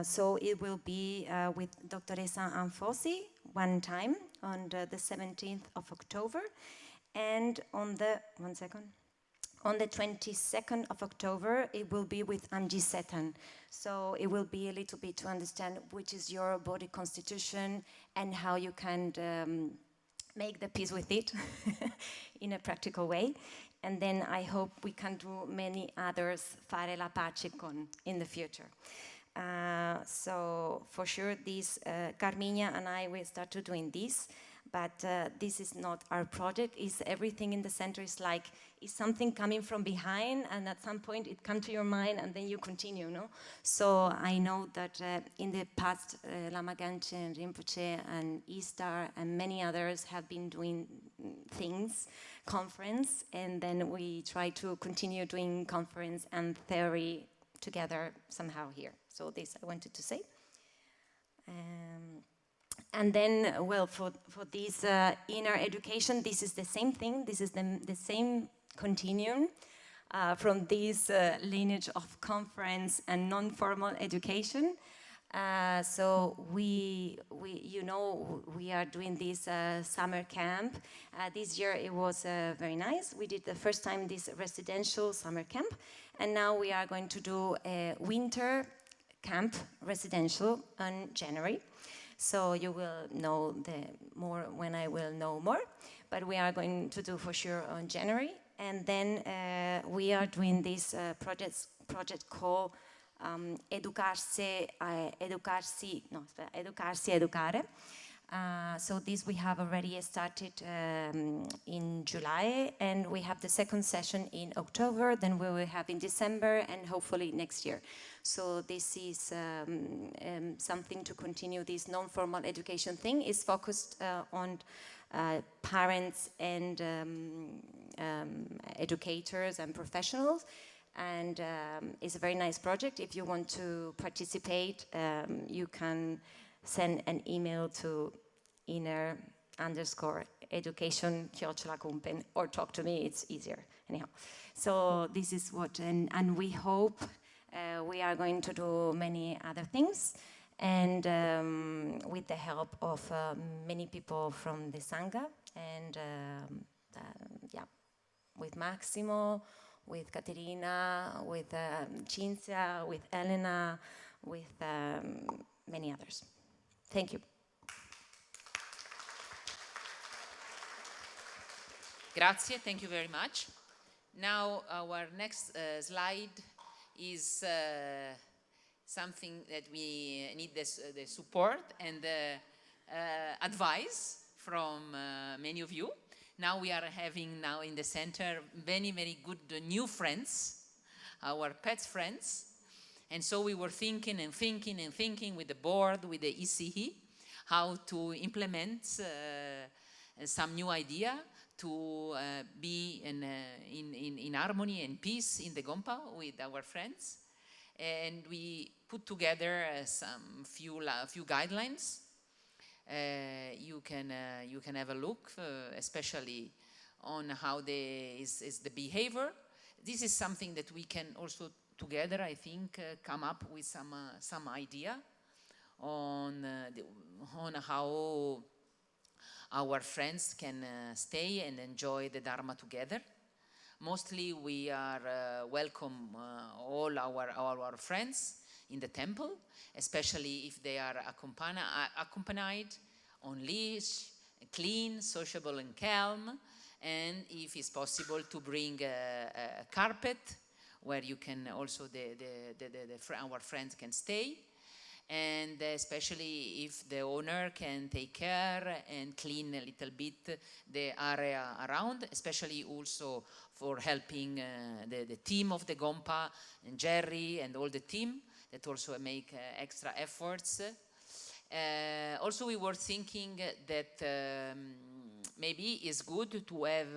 So it will be with Dottoressa Anfosi one time on the 17th of October, and on the On the 22nd of October, it will be with Angie Setan. So it will be a little bit to understand which is your body constitution and how you can make the peace with it in a practical way. And then I hope we can do many others fare la pace con in the future. So for sure, this Carminia and I will start to doing this, but this is not our project. Is everything in the center is like is something coming from behind, and at some point it comes to your mind, and then you continue, no? So I know that in the past, Lama Ganchen, Rinpoche, and Istar, and many others have been doing things, conference, and then we try to continue doing conference and theory together somehow here. So this I wanted to say. And then, well, for this inner education, this is the same thing. This is the same continuum from this lineage of conference and non-formal education. So we are doing this summer camp. This year it was very nice. We did the first time this residential summer camp, and now we are going to do a winter camp residential in January. So you will know more when I will know more, but we are going to do for sure on January. And then we are doing this project called Educarsi, Educare. So this we have already started in July, and we have the second session in October, then we will have in December, and hopefully next year. So this is something to continue this non-formal education thing. Is focused on parents and educators and professionals, and it's a very nice project. If you want to participate, you can send an email to inner_education@kumpen or talk to me, it's easier anyhow. So this is what, and we hope we are going to do many other things, and with the help of many people from the Sangha, and yeah, with Massimo, with Caterina, with Cinzia, with Elena, with many others. Thank you. Grazie, thank you very much. Now our next slide is something that we need the support and advice from many of you. Now we are having now in the center very, very good new friends, our pets friends. And so we were thinking and thinking and thinking with the board, with the ECE, how to implement some new idea to be in harmony and peace in the Gompa with our friends. And we put together some few guidelines. You can have a look, especially on how is the behavior. This is something that we can also together, I think, come up with some idea on how our friends can stay and enjoy the Dharma together. Mostly we are welcome all our friends in the temple, especially if they are accompanied, on leash, clean, sociable and calm, and if it's possible to bring a carpet where you can also our friends can stay, and especially if the owner can take care and clean a little bit the area around, especially also for helping the team of the Gompa and Jerry and all the team that also make extra efforts. Also we were thinking that maybe it's good to have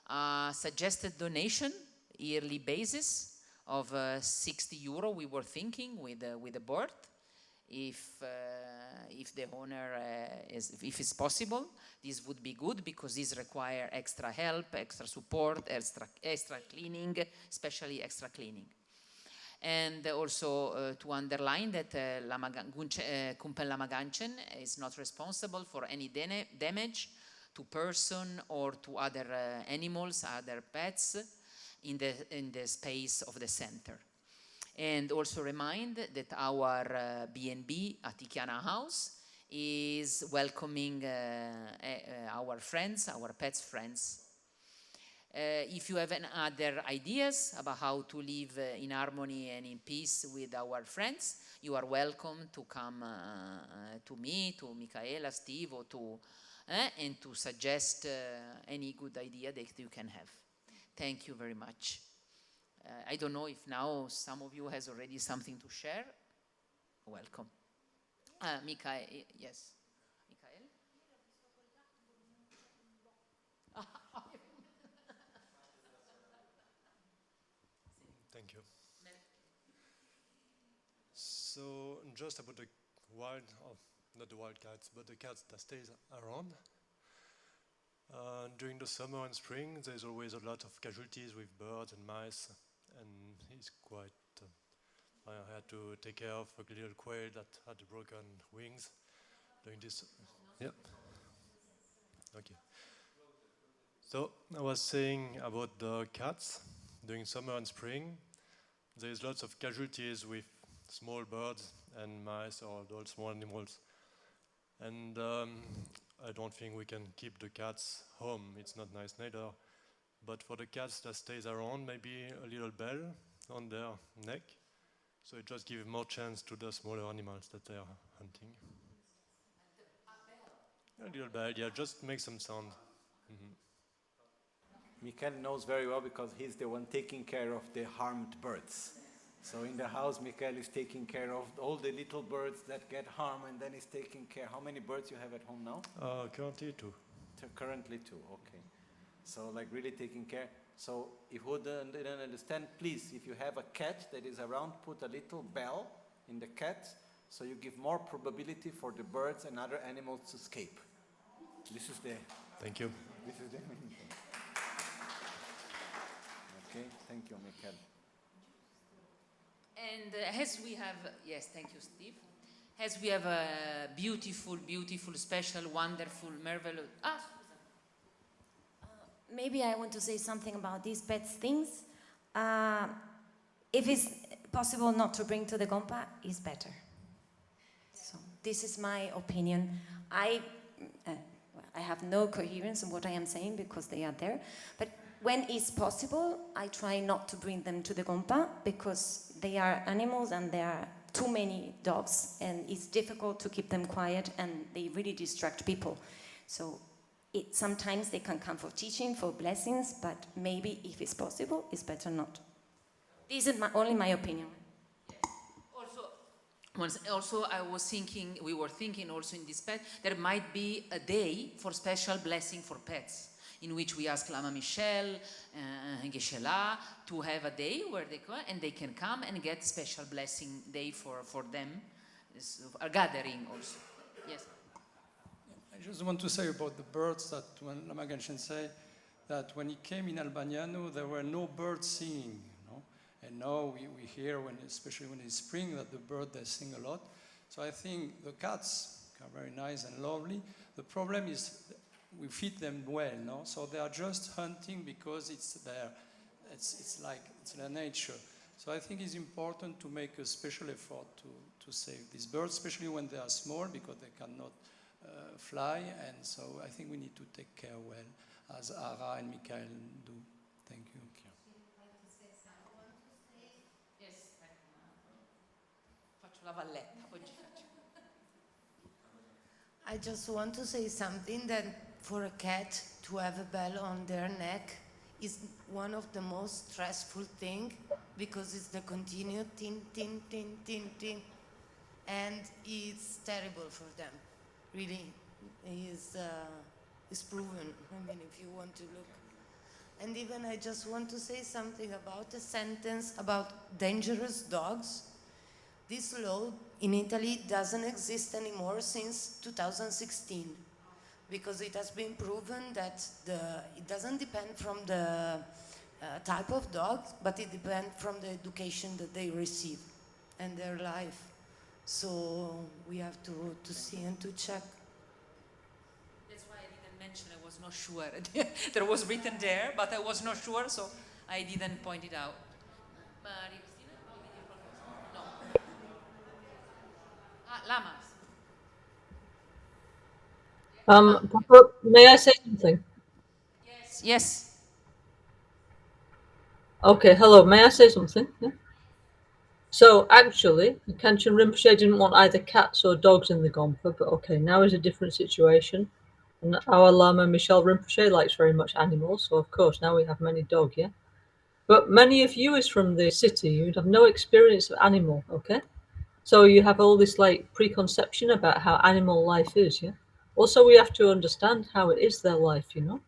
a suggested donation yearly basis of €60. We were thinking with the board, if the owner if it's possible, this would be good, because this require extra help, extra support, extra cleaning, especially extra cleaning. And also to underline that Kumpen Lama Ganchen is not responsible for any damage to person or to other animals, other pets. in the space of the center. And also remind that our B&B at Ikiana House is welcoming our friends, our pets' friends. If you have any other ideas about how to live in harmony and in peace with our friends, you are welcome to come to me, to Michaela, Steve, or to and to suggest any good idea that you can have. Thank you very much. I don't know if now some of you has already something to share. Welcome. Michael, yes. Michael? Thank you. So just about the wild, not the wild cats, but the cats that stays around. During the summer and spring, there's always a lot of casualties with birds and mice, and it's quite. I had to take care of a little quail that had broken wings during this. Yep. Okay. So I was saying about the cats during summer and spring. There's lots of casualties with small birds and mice or all small animals, and I don't think we can keep the cats home. It's not nice neither. But for the cats that stays around, maybe a little bell on their neck, so it just gives more chance to the smaller animals that they are hunting. A little bell, yeah, just make some sound. Michael knows very well because he's the one taking care of the harmed birds. So in the house, Michael is taking care of all the little birds that get harmed, and then he's taking care. How many birds you have at home now? Currently 2. Currently 2, okay. So like really taking care. So if you didn't understand, please, if you have a cat that is around, put a little bell in the cat, so you give more probability for the birds and other animals to escape. This is the... Thank you. This is the main thing. Okay, thank you, Michael. And as we have, yes, thank you, Steve. As we have a beautiful, beautiful, special, wonderful, marvelous. Maybe I want to say something about these pets things. If it's possible not to bring to the Gompa, it's better. So this is my opinion. I have no coherence in what I am saying because they are there. But when it's possible, I try not to bring them to the Gompa because they are animals and there are too many dogs and it's difficult to keep them quiet and they really distract people. So sometimes they can come for teaching, for blessings, but maybe if it's possible, it's better not. This is only my opinion. Also, I was thinking, we were thinking also in this pet, there might be a day for special blessing for pets, in which we ask Lama Michelle and Geshe-la to have a day where they come and they can come and get special blessing day for them, a gathering also. Yes. I just want to say about the birds that when Lama Genshin said that when he came in Albaniano, there were no birds singing, you know? And now we hear, especially when it's spring, that the birds, they sing a lot. So I think the cats are very nice and lovely. The problem is we feed them well, no? So they are just hunting because it's there. It's like it's their nature. So I think it's important to make a special effort to save these birds, especially when they are small because they cannot fly. And so I think we need to take care well, as Ara and Michael do. Thank you. Yes. Faccio la valletta oggi. I just want to say something that for a cat to have a bell on their neck is one of the most stressful things because it's the continued tin, tin, tin, tin, tin, and it's terrible for them. Really, it's proven. I mean, if you want to look. And even I just want to say something about a sentence about dangerous dogs. This law in Italy doesn't exist anymore since 2016 because it has been proven that it doesn't depend from the type of dog, but it depends from the education that they receive and their life. So we have to see and to check. That's why I didn't mention, I was not sure. There was written there, but I was not sure, so I didn't point it out. Maria Cristina, no. Ah, llamas. Papa, may I say something? Yes. Okay, hello, may I say something? Yeah. So actually, Kanchan Rinpoche didn't want either cats or dogs in the Gompa, but okay, now is a different situation. And our Lama Michelle Rinpoche likes very much animals, so of course now we have many dog, yeah? But many of you is from the city, you have no experience of animal, okay? So you have all this like preconception about how animal life is, yeah? Also, we have to understand how it is their life, you know?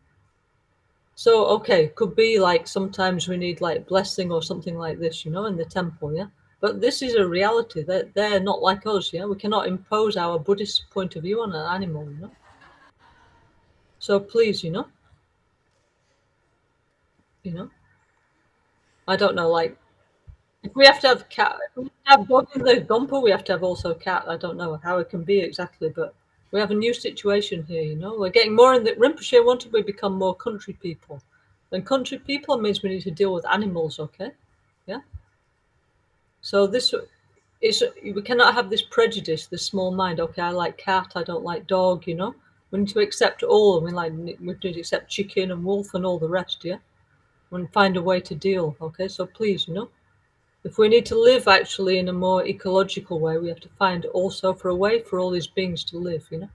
So, okay, could be like sometimes we need like blessing or something like this, you know, in the temple, yeah? But this is a reality. They're not like us, yeah? We cannot impose our Buddhist point of view on an animal, you know? So please, you know? I don't know, like, if we have to have cat, if we have dog in the Gompa, we have to have also cat. I don't know how it can be exactly, but we have a new situation here, you know? We're getting more in the Rinpoche wanted we become more country people. And country people means we need to deal with animals, okay? Yeah? So this is, we cannot have this prejudice, this small mind. Okay, I like cat, I don't like dog, you know? We need to accept all, we need to accept chicken and wolf and all the rest, yeah? And find a way to deal, okay? So please, you know? If we need to live actually in a more ecological way, we have to find also for a way for all these beings to live, you know?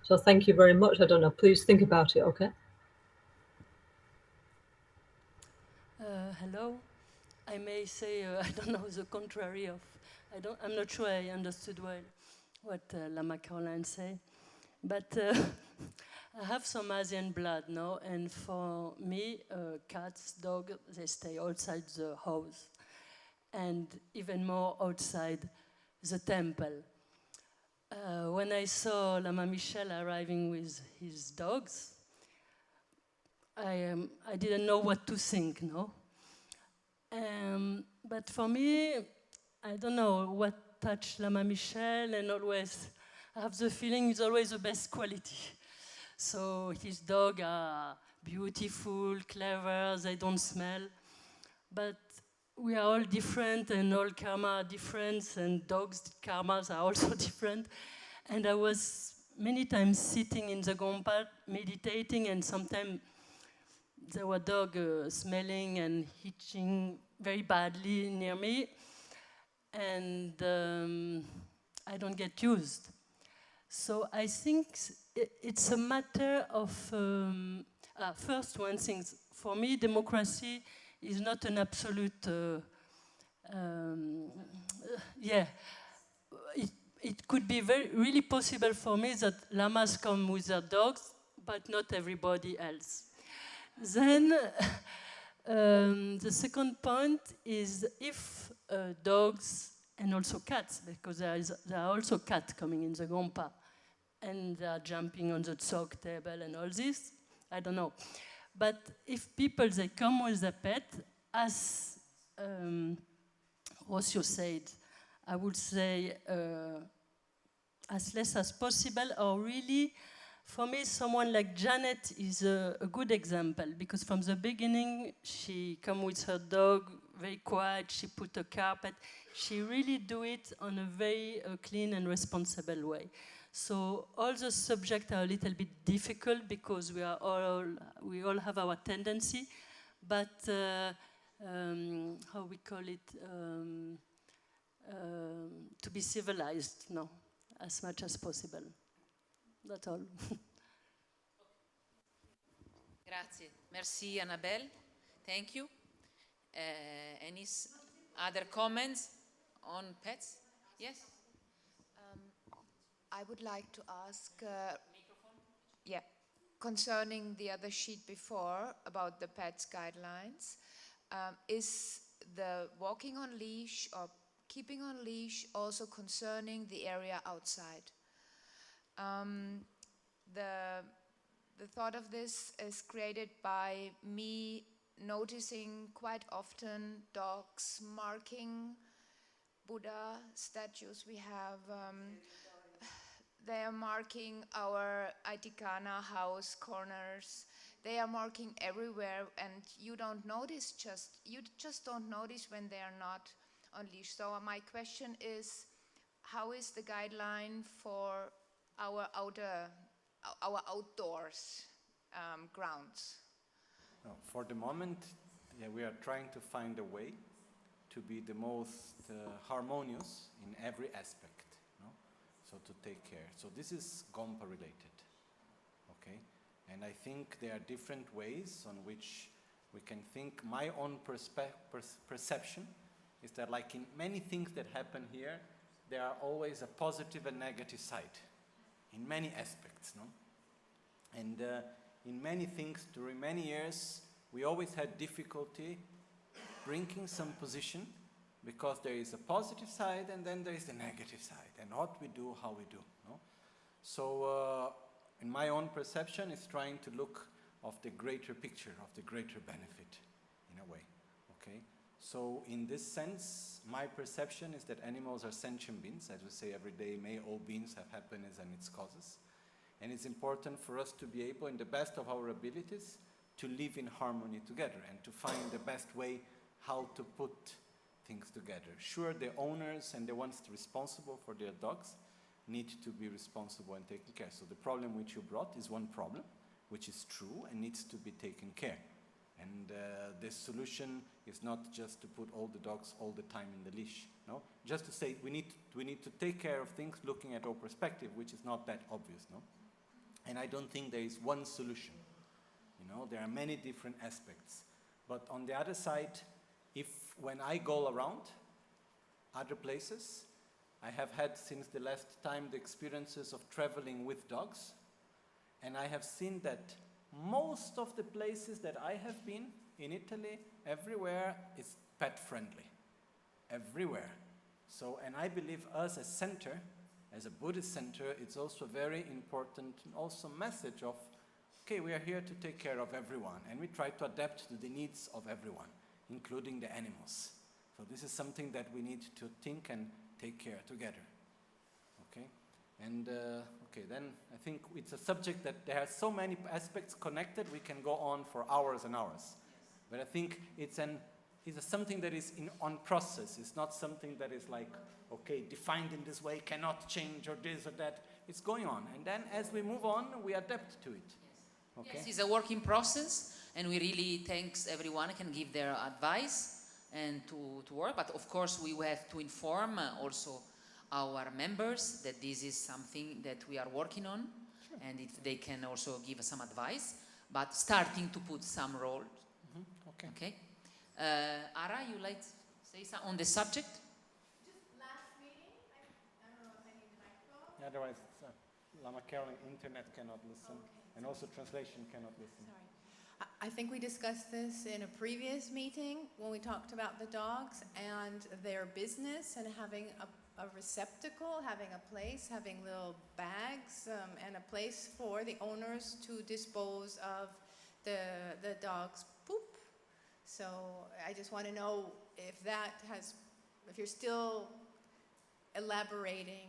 So thank you very much. I don't know, please think about it, okay? Hello. I may say, I don't know, the contrary of, I'm not sure I understood well what Lama Caroline said, but I have some Asian blood, no? And for me, cats, dogs, they stay outside the house, and even more outside the temple. When I saw Lama Michel arriving with his dogs, I didn't know what to think, no? But for me, I don't know what touched Lama Michel, and always I have the feeling it's always the best quality. So his dogs are beautiful, clever, they don't smell. But we are all different, and all karma are different, and dogs' karmas are also different. And I was many times sitting in the Gompa meditating, and sometimes there were dogs smelling and hitching very badly near me, and I don't get used. So I think it's a matter of, first one thing, for me democracy is not an absolute, yeah, it could be really possible for me that lamas come with their dogs, but not everybody else. Then the second point is if dogs and also cats, because there are also cats coming in the Gompa, and they are jumping on the tsok table and all this, I don't know. But if people, they come with a pet, as Rocio said, I would say as less as possible, or really, for me, someone like Janet is a good example, because from the beginning, she come with her dog, very quiet, she put a carpet, she really do it on a very clean and responsible way. So all the subjects are a little bit difficult, because we all have our tendency, but how we call it, to be civilized, no, as much as possible. That's all. Grazie. Merci, Annabelle. Thank you. Any other comments on pets? Yes? I would like to ask, yeah, concerning the other sheet before about the pets guidelines, is the walking on leash or keeping on leash also concerning the area outside? The thought of this is created by me noticing quite often dogs marking Buddha statues we have. They are marking our Aitikana house corners. they are marking everywhere, and you don't notice you just don't notice when they are not on leash. So my question is, how is the guideline for our outdoors grounds? No, for the moment, yeah, we are trying to find a way to be the most harmonious in every aspect, no? So to take care. So this is Gompa related, okay? And I think there are different ways on which we can think. My own perception is that, like in many things that happen here, there are always a positive and negative side in many aspects, no? And in many things, during many years, we always had difficulty bringing some position, because there is a positive side and then there is the negative side, and what we do, how we do, no? So in my own perception, is trying to look of the greater picture, of the greater benefit, in a way, okay? So in this sense, my perception is that animals are sentient beings. As we say every day, may all beings have happiness and its causes. And it's important for us to be able, in the best of our abilities, to live in harmony together and to find the best way how to put things together. Sure, the owners and the ones responsible for their dogs need to be responsible and taken care. So the problem which you brought is one problem, which is true and needs to be taken care. And the solution is not just to put all the dogs all the time in the leash, no? Just to say we need to take care of things looking at our perspective, which is not that obvious, no? And I don't think there is one solution. You know, there are many different aspects. But on the other side, when I go around other places, I have had since the last time the experiences of traveling with dogs, and I have seen that most of the places that I have been in Italy, everywhere is pet friendly, everywhere. So, and I believe us as center, as a Buddhist center, it's also very important, also message of, okay, we are here to take care of everyone, and we try to adapt to the needs of everyone, including the animals. So this is something that we need to think and take care together, okay? And okay, then I think it's a subject that there are so many aspects connected, we can go on for hours and hours. Yes. But I think it's something that is on process. It's not something that is like, okay, defined in this way, cannot change or this or that. It's going on. And then as we move on, we adapt to it. Yes. Okay? Yes, it's a working process, and we really thanks everyone can give their advice and to work. But of course, we have to inform also our members that this is something that we are working on, sure. And if they can also give us some advice, but starting to put some role. Mm-hmm. Okay. Okay. Ara, you like to say something on the subject? Just last meeting, I don't know if I need the microphone. Yeah, otherwise, Lama Carolyn, internet cannot listen, okay. And also translation cannot listen. Sorry. I think we discussed this in a previous meeting when we talked about the dogs and their business and having a receptacle, having a place, having little bags, and a place for the owners to dispose of the dog's poop. So I just want to know if you're still elaborating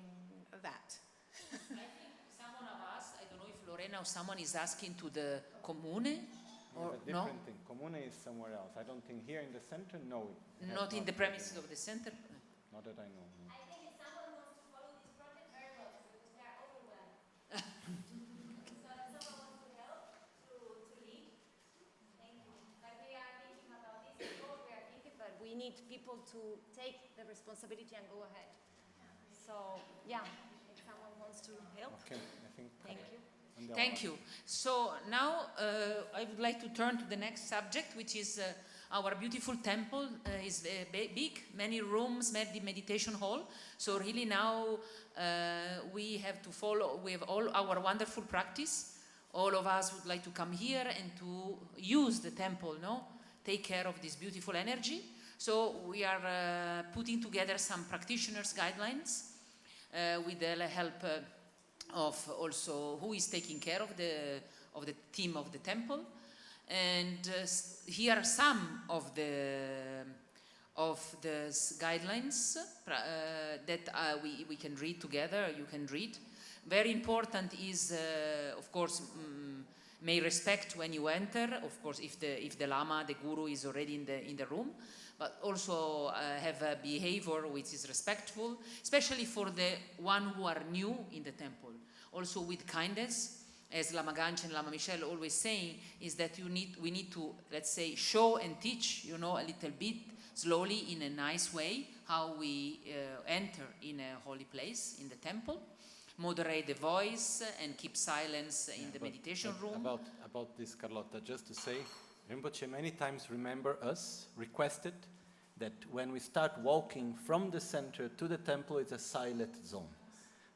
that. I think someone of us, I don't know if Lorena or someone is asking to the Comune. Or it's a different thing. Comune is somewhere else. I don't think here in the center, no. Not in the premises of the center? Not that I know. No. I think if someone wants to follow this project, very well, because they are overwhelmed. So if someone wants to help, to lead, thank you. Like we are thinking about this, we are thinking, but we need people to take the responsibility and go ahead. So, yeah, if someone wants to help. Okay, I think. Thank you. Thank you. So now I would like to turn to the next subject, which is our beautiful temple. Is big, many rooms, many meditation hall. So really now we have to follow. We have all our wonderful practice. All of us would like to come here and to use the temple, no? Take care of this beautiful energy. So we are putting together some practitioners' guidelines with the help of also who is taking care of the team of the temple, and here are some of the guidelines that we can read together. You can read. Very important is of course may respect when you enter, of course, if the Lama, the Guru, is already in the room, but also have a behavior which is respectful, especially for the one who are new in the temple. Also with kindness, as Lama Ganchen and Lama Michel always saying, is that we need to, let's say, show and teach, a little bit slowly in a nice way how we enter in a holy place, in the temple, moderate the voice and keep silence in the meditation room. About this, Carlotta, just to say, Rinpoche many times requested that when we start walking from the center to the temple, it's a silent zone.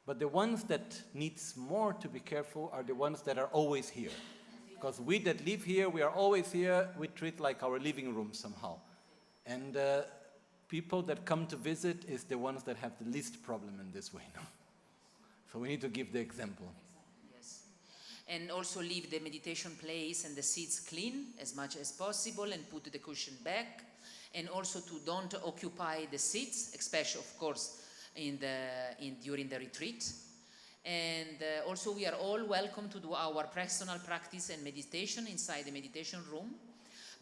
But the ones that needs more to be careful are the ones that are always here. Because we that live here, we are always here, we treat like our living room somehow. And people that come to visit is the ones that have the least problem in this way. No? So we need to give the example. Yes. And also leave the meditation place and the seats clean as much as possible and put the cushion back. And also to don't occupy the seats, especially, of course, during the retreat. And also we are all welcome to do our personal practice and meditation inside the meditation room.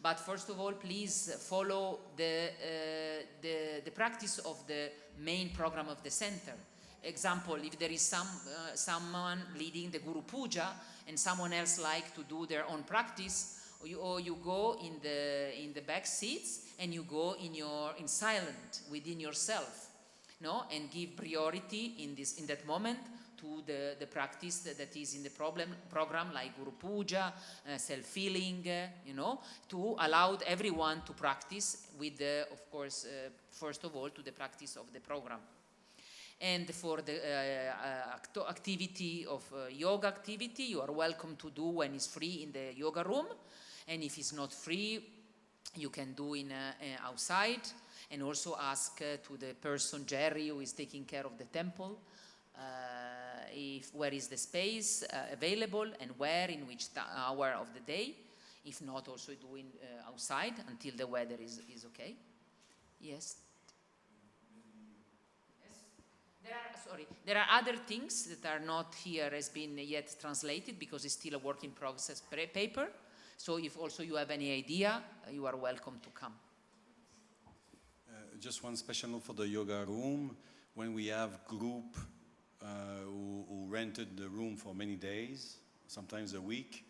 But first of all, please follow the practice of the main program of the center. Example, if there is someone leading the Guru Puja and someone else like to do their own practice, or you go in the back seats and you go in silent within yourself. No, and give priority in that moment to the practice that is in the program, like Guru Puja, self-healing, to allow everyone to practice with of course, first of all, to the practice of the program. And for the activity of yoga activity, you are welcome to do when it's free in the yoga room. And if it's not free, you can do outside. And also ask to the person, Jerry, who is taking care of the temple, where is the space available and where, in which hour of the day. If not, also doing outside until the weather is okay. Yes. There are other things that are not here as been yet translated because it's still a work in progress paper. So if also you have any idea, you are welcome to come. Just one special note for the yoga room. When we have group who rented the room for many days, sometimes a week,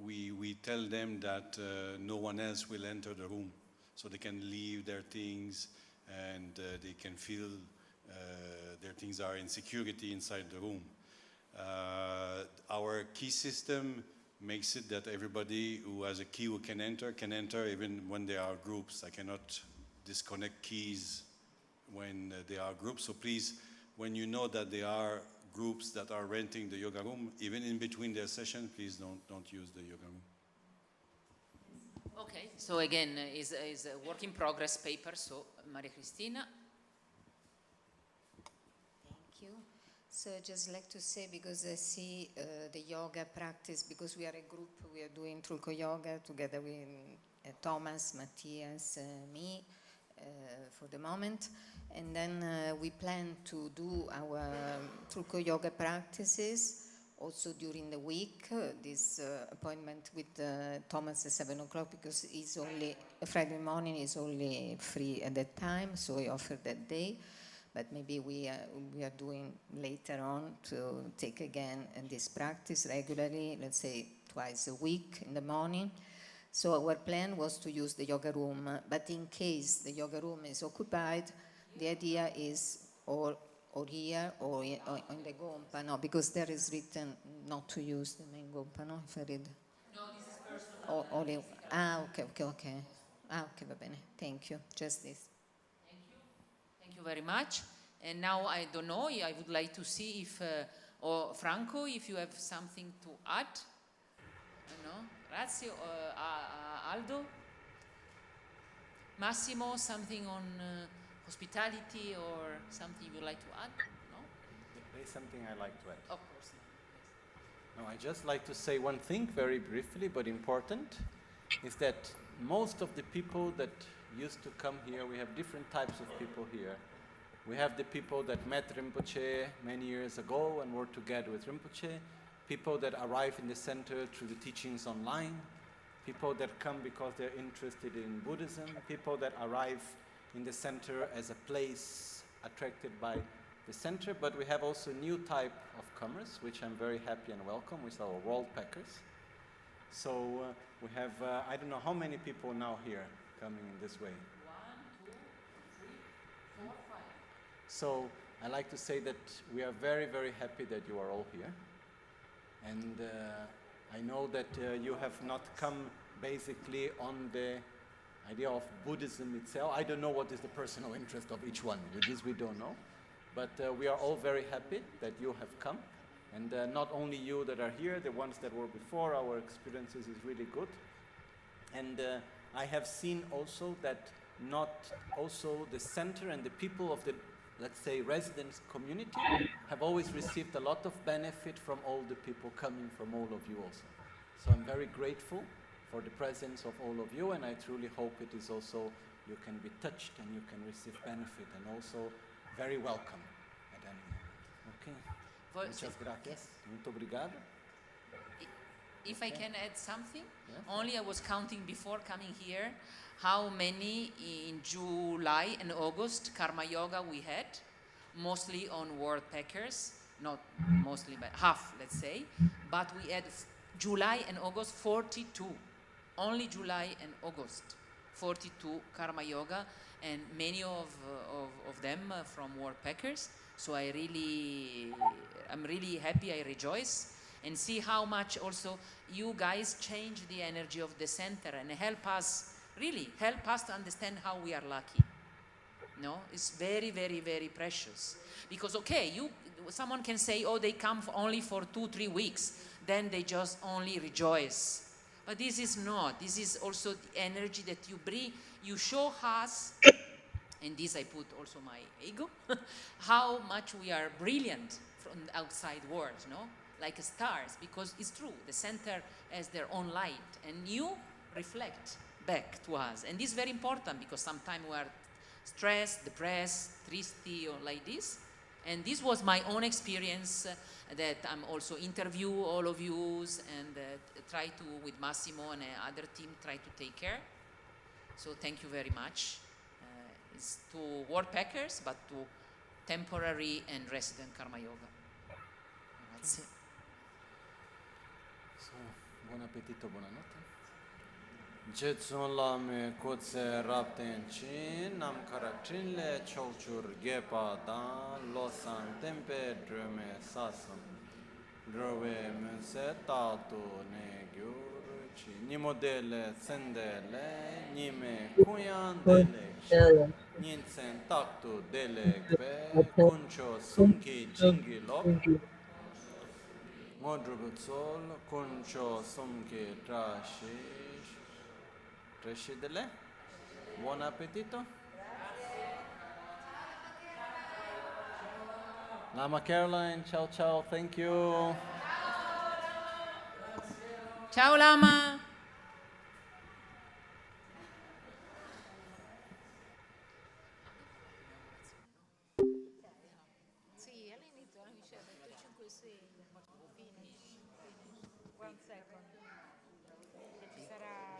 we tell them that no one else will enter the room. So they can leave their things and they can feel their things are in security inside the room. Our key system makes it that everybody who has a key who can enter even when there are groups. I cannot disconnect keys when there are groups. So please, when you know that there are groups that are renting the yoga room, even in between their session, please don't use the yoga room. Okay, so again, is a work in progress paper. So Maria Cristina. Thank you. So I'd just like to say, because I see the yoga practice, because we are a group, we are doing Trulco Yoga together with Thomas, Matthias, me, for the moment. And then we plan to do our Trulco Yoga practices also during the week. This appointment with Thomas at 7 o'clock, because it's only, Friday morning is only free at that time, so we offer that day. But maybe we are doing later on to take again this practice regularly, let's say twice a week in the morning. So our plan was to use the yoga room, but in case the yoga room is occupied, the idea is or here or in the Gompa, no, because there is written not to use the main Gompa, no, if I read. No, this is personal. Okay. Okay, va bene. Thank you. Just this. Thank you very much. And now I don't know, I would like to see if, Franco, if you have something to add. No? Grazie. Aldo? Massimo, something on hospitality or something you would like to add? No? There is something I like to add. Of course. No, I just like to say one thing very briefly, but important, is that most of the people that used to come here, we have different types of people here. We have the people that met Rinpoche many years ago and were together with Rinpoche, people that arrive in the center through the teachings online, people that come because they're interested in Buddhism, people that arrive in the center as a place attracted by the center, but we have also a new type of comers, which I'm very happy and welcome, with our world packers. So we have, I don't know how many people now here coming in this way. 1, 2, 3, 4, 5. So I like to say that we are very, very happy that you are all here. And I know that you have not come basically on the idea of Buddhism itself. I don't know what is the personal interest of each one. With this we don't know. But we are all very happy that you have come. And not only you that are here, the ones that were before, our experiences is really good. And I have seen also that not also the center and the people of the, let's say, residence community have always received a lot of benefit from all the people coming from all of you also. So I'm very grateful for the presence of all of you, and I truly hope it is also, you can be touched and you can receive benefit, and also very welcome at any moment. Okay. Muchas gracias. Muito obrigado. If I can add something, only I was counting before coming here how many in July and August Karma Yoga we had, mostly on world packers, not mostly, but half, let's say, but we had July and August 42, only July and August, 42 Karma Yoga, and many of them from world packers. So I'm really happy, I rejoice, and see how much also you guys change the energy of the center and help us, really help us to understand how we are lucky. No, it's very, very, very precious. Because okay, someone can say, oh, they come only for 2-3 weeks, then they just only rejoice. But this is not. This is also the energy that you bring. You show us, and this I put also my ego, how much we are brilliant from the outside world, no? Like stars, because it's true, the center has their own light, and you reflect back to us. And this is very important, because sometimes we are stressed, depressed, tristy, or like this. And this was my own experience that I'm also interview all of you and try to, with Massimo and other team, try to take care. So thank you very much. It's to world packers, but to temporary and resident Karma Yoga. Grazie. So, buon appetito, buonanotte. Jetson lame kotse rapten chin nam karatrin le cholchur gepa dan losan tempe drume sasam drove mense tatu ne gyur chi ni modele sendele ni me kuyan dele ninsen taktu dele pe kuncho sunki jingi lop modrubutsol kuncho sunki trashi Președele, buon appetito. Lama Caroline, ciao ciao, thank you. Ciao Lama. Sì, all'inizio mi diceva 5-6, finish. 1 second. Che ci sarà